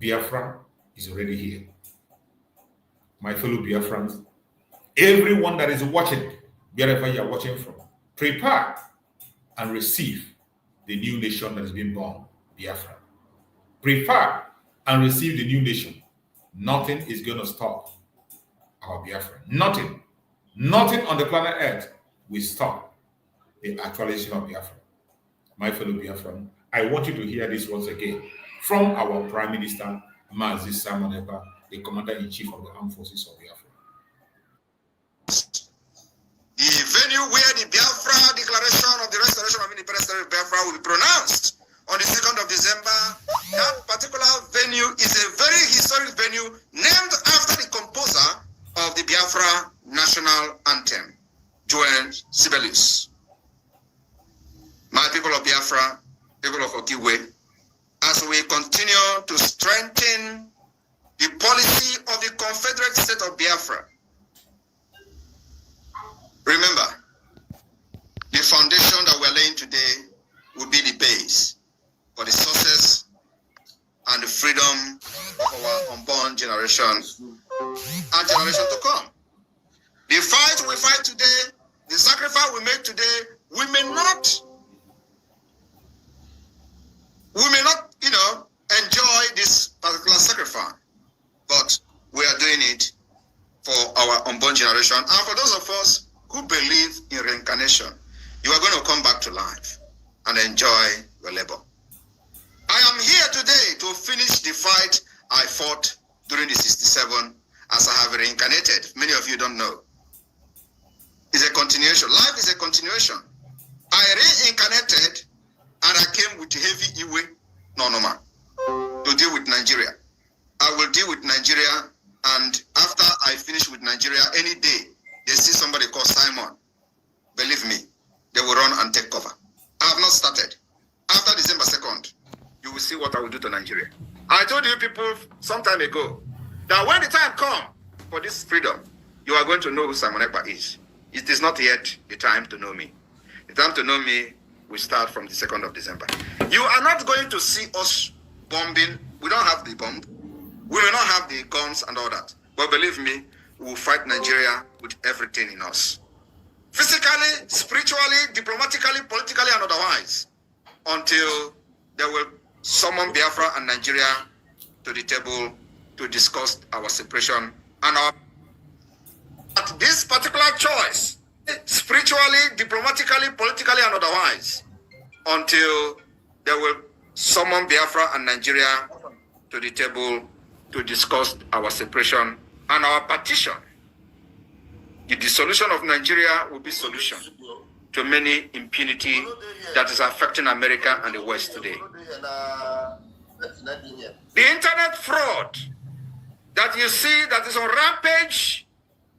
Biafra is already here. My fellow Biafrans, everyone that is watching, wherever you are watching from, prepare and receive the new nation that is being born, Biafra. Prepare and receive the new nation. Nothing is going to stop our Biafra. Nothing on the planet Earth will stop the actualization of Biafra. My fellow Biafran, I want you to hear this once again from our Prime Minister, Mazi Simon Ekpa, the Commander-in-Chief of the Armed Forces of Biafra. The venue where the Biafra Declaration of the Restoration of Independence of Biafra will be pronounced on the 2nd of December. That particular venue is a very historic venue named after the composer of the Biafra national anthem, Joel Sibelius. My people of Biafra, people of Okiwe, as we continue to strengthen the policy of the Confederate State of Biafra, remember, the foundation that we're laying today will be the base for the success and the freedom of our unborn generation and generation to come. The fight we fight today, the sacrifice we make today, we may not, enjoy this particular sacrifice, but we are doing it for our unborn generation. And for those of us who believe in reincarnation, you are going to come back to life and enjoy your labor. I am here today to finish the fight I fought during the 67 as I have reincarnated. Many of you don't know. It's a continuation. Life is a continuation. I reincarnated and I came with heavy iwe, no, to deal with Nigeria. I will deal with Nigeria, and after I finish with Nigeria, any day they see somebody called Simon, believe me, they will run and take cover. I have not started. After December 2nd, you will see what I will do to Nigeria. I told you people some time ago that when the time comes for this freedom, you are going to know who Simon Ekpa is. It is not yet the time to know me. The time to know me will start from the 2nd of December. You are not going to see us bombing. We don't have the bomb. We will not have the guns and all that. But believe me, we will fight Nigeria with everything in us. Physically, spiritually, diplomatically, politically, and otherwise, until they will summon Biafra and Nigeria to the table to discuss our separation and our... At this particular choice, spiritually, diplomatically, politically, and otherwise, until they will summon Biafra and Nigeria to the table to discuss our separation and our partition. The dissolution of Nigeria will be solution to many impunity that is affecting America and the West today. The internet fraud that you see that is on rampage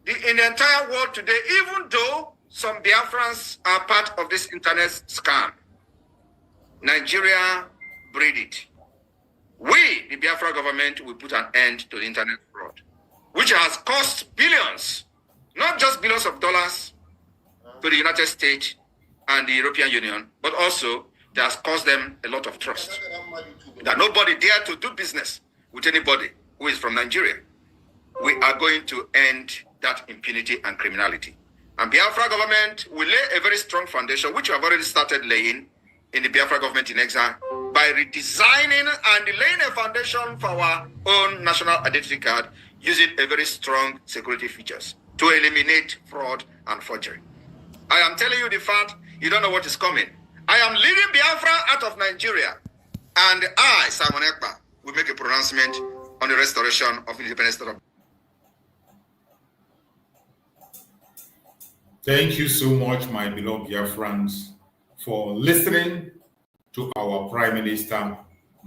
in the entire world today, even though some Biafrans are part of this internet scam, Nigeria breed it. We, the Biafra government, will put an end to the internet fraud, which has cost billions, not just billions of dollars to the United States and the European Union, but also it has cost them a lot of trust. That nobody dare to do business with anybody who is from Nigeria. We are going to end that impunity and criminality. And Biafra government will lay a very strong foundation, which we have already started laying in the Biafra government in exile, by redesigning and laying a foundation for our own national identity card using a very strong security features to eliminate fraud and forgery. I am telling you the fact, you don't know what is coming. I am leading Biafra out of Nigeria, and I, Simon Ekpa, will make a pronouncement on the restoration of independence. Thank you so much, my beloved Biafrans, for listening to our Prime Minister,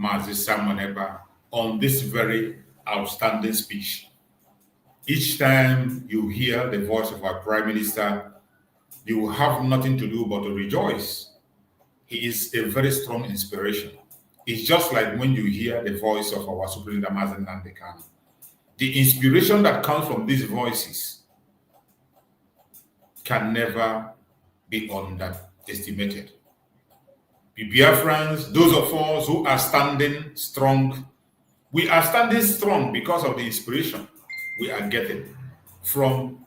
Mazi Simon Ekpa, on this very outstanding speech. Each time you hear the voice of our Prime Minister, you will have nothing to do but to rejoice. He is a very strong inspiration. It's just like when you hear the voice of our Supreme Leader Mazi Nnamdi Kanu. The inspiration that comes from these voices can never be underestimated. The Biafrans, those of us who are standing strong, we are standing strong because of the inspiration we are getting from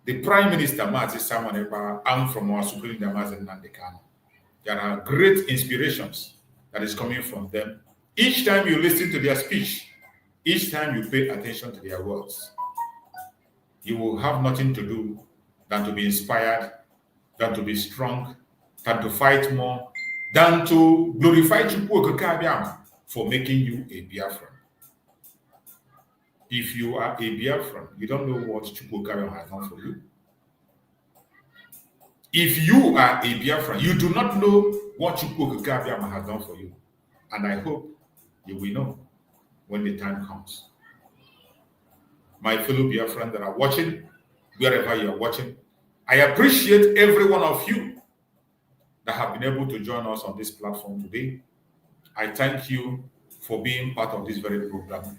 the Prime Minister Mazi Simon Ekpa and from our Supreme Leader Mazi Nnamdi Kanu. There are great inspirations that is coming from them. Each time you listen to their speech, each time you pay attention to their words, you will have nothing to do than to be inspired, than to be strong, than to fight more, than to glorify Chukwu Okike for making you a Biafran. If you are a Biafran, you don't know what Chukwu Okike has done for you. If you are a Biafran, you do not know what Chukwu Okike has done for you. And I hope you will know when the time comes. My fellow Biafrans that are watching, wherever you are watching, I appreciate every one of you that have been able to join us on this platform today. I thank you for being part of this very program.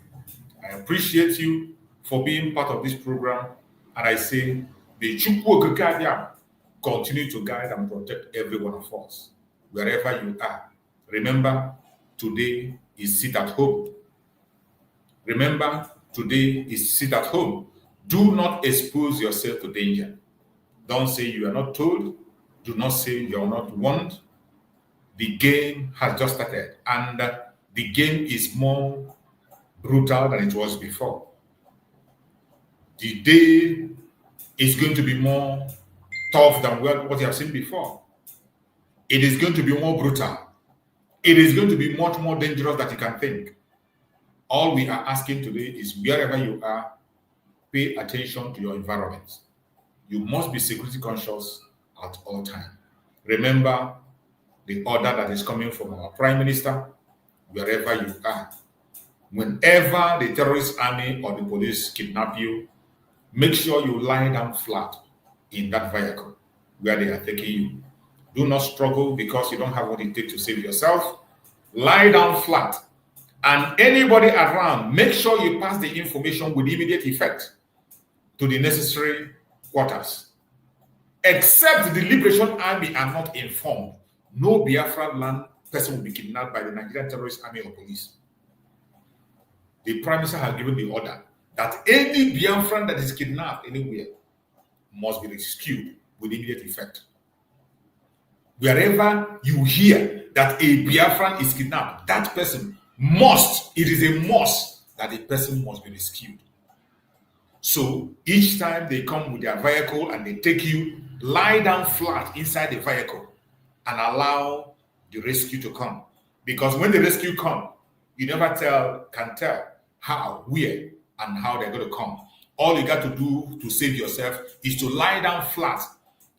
I appreciate you for being part of this program. And I say, the Chukwu Okike continue to guide and protect every one of us, wherever you are. Remember, today is sit at home. Remember, today is sit at home. Do not expose yourself to danger. Don't say you are not told. Do not say you are not warned. The game has just started, and the game is more brutal than it was before. The day is going to be more tough than what you have seen before. It is going to be more brutal. It is going to be much more dangerous than you can think. All we are asking today is, wherever you are, pay attention to your environment. You must be security conscious at all times. Remember the order that is coming from our Prime Minister, wherever you are. Whenever the terrorist army or the police kidnap you, make sure you lie down flat in that vehicle where they are taking you. Do not struggle because you don't have what it takes to save yourself. Lie down flat. And anybody around, make sure you pass the information with immediate effect to the necessary quarters. Except the Liberation Army are not informed, no Biafra land person will be kidnapped by the Nigerian terrorist army or police. The Prime Minister has given the order that any Biafran that is kidnapped anywhere must be rescued with immediate effect. Wherever you hear that a Biafran is kidnapped, that person must, it is a must that the person must be rescued. So each time they come with their vehicle and they take you, lie down flat inside the vehicle and allow the rescue to come. Because when the rescue comes, you never can tell how, where, and how they're going to come. All you got to do to save yourself is to lie down flat,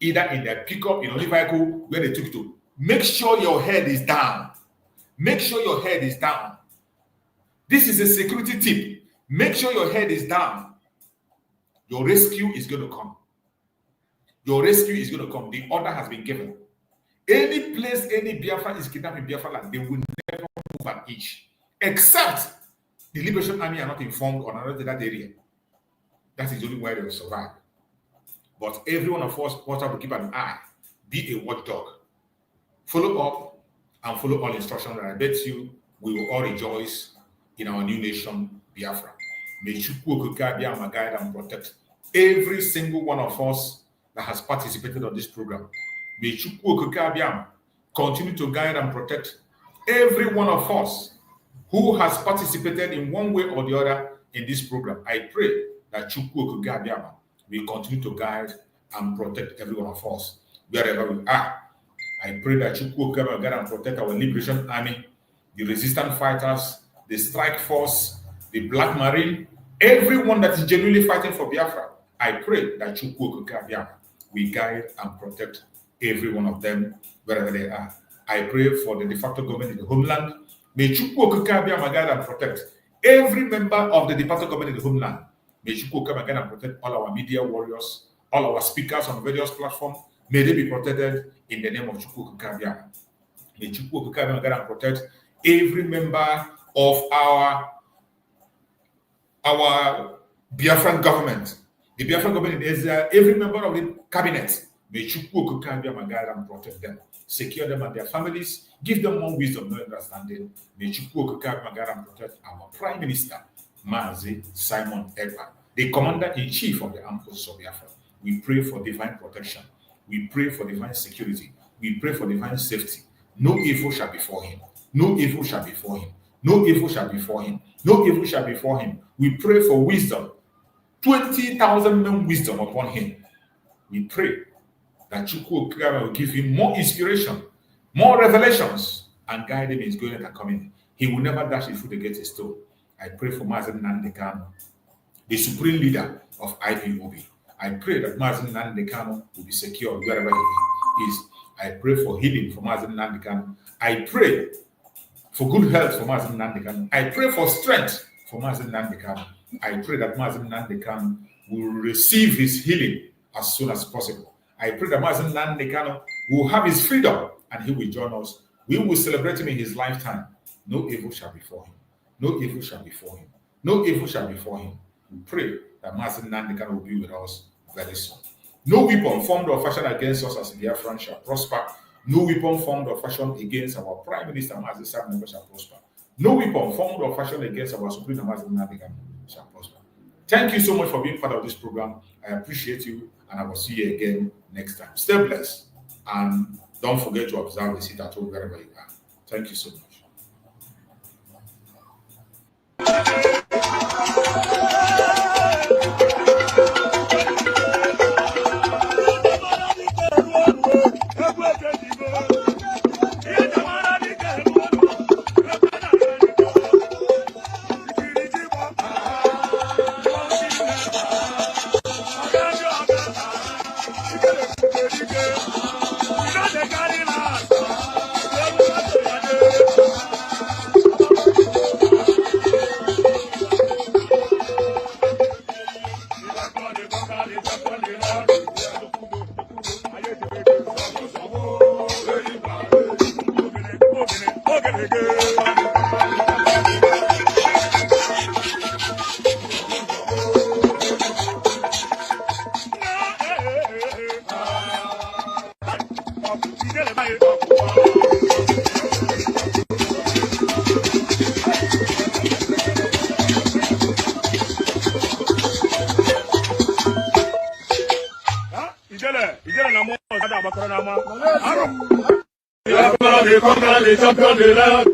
either in their pickup, in a vehicle where they took you to. Make sure your head is down. Make sure your head is down. This is a security tip. Make sure your head is down. Your rescue is going to come. Your rescue is going to come. The order has been given. Any place, any Biafra is kidnapped in Biafra land, they will never move an inch. Except the Liberation Army are not informed on another that area. That is the only way they will survive. But every one of us must have to keep an eye, be a watchdog. Follow up and follow all instructions, and I bet you we will all rejoice in our new nation, Biafra. May Chukwu Okike guide and protect every single one of us that has participated on this program. May Chukwu Okike continue to guide and protect every one of us who has participated in one way or the other in this program. I pray that Chukwu Okike will continue to guide and protect every one of us wherever we are. I pray that Chukwu Okike will guide and protect our Liberation Army, the resistance fighters, the strike force, the Black Marine, everyone that is genuinely fighting for Biafra. I pray that Chukwu Okike we guide and protect every one of them wherever they are. I pray for the de facto government in the homeland. May Chukwu Okike guide and protect every member of the de facto government in the homeland. May Chukwu Okike guide and protect all our media warriors, all our speakers on various platforms. May they be protected in the name of Chukwu Okike. May Chukwu Okike guide and protect every member of our Biafran government. The Biafran government is every member of the cabinet. May Chukwu Okike guide and protect them. Secure them and their families. Give them more wisdom, more understanding. May Chukwu Okike guide and protect our Prime Minister, Mazi Simon Ekpa, the Commander-in-Chief of the Armed Forces of Biafra. We pray for divine protection. We pray for divine security. We pray for divine safety. No evil shall befall him. No evil shall befall him. No evil shall befall him. No evil shall befall him. We pray for wisdom. 20,000 men wisdom upon him. We pray that Chukwu Okike will give him more inspiration, more revelations, and guide him in his going and coming. He will never dash his foot against a stone. I pray for Mazen Nandekano, the supreme leader of IPOB. I pray that Mazen Nandekano will be secure wherever he is. I pray for healing for Mazen Nandekano. I pray for good health for Mazen Nandekano. I pray for strength for Mazen Nandekano. I pray that Mazen Nandekano will receive his healing as soon as possible. I pray that Mazen Nandekano will have his freedom and he will join us. We will celebrate him in his lifetime. No evil shall befall him. No evil shall befall him. No evil shall befall him. We pray that Mazen Nandekano will be with us very soon. No weapon formed or fashioned against us as Biafrans shall prosper. No weapon formed or fashioned against our Prime Minister Mazi Simon shall prosper. No weapon formed or fashioned against our Supreme Mazen Nandekano shall prosper. Thank you so much for being part of this program. I appreciate you, and I will see you again next time. Stay blessed, and don't forget to observe the seat at home wherever you are. Thank you so much. The champion de la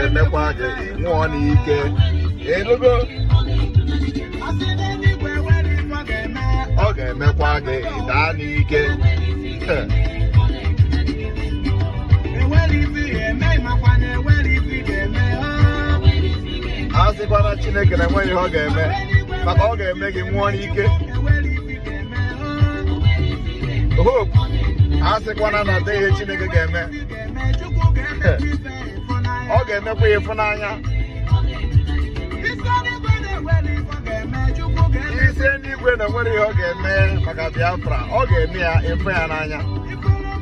emekwa gị nwụọ n'ike Elugo. Okay, mekwage danike. Asị kwana Chineke na enweghị ọ ga-eme maka ọ ga-eme gị nwụọ n'ike. Hope asị kwana na dị ihe Chineke ga-eme. Ọ ga-emekwa ịfụnanya. Isi n'igwe na nwere ihe ọ ga-eme maka Biafra, ọ ga-eme ya ịfụ ya n'anya.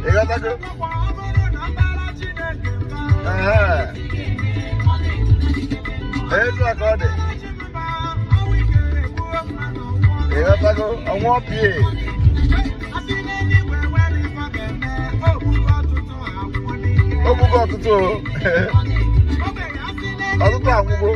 Ịghọtago? Etu aka ọ dị. Ịghọtago? Ọnwa pie. Ogbugo ọtụtụ anwụgo.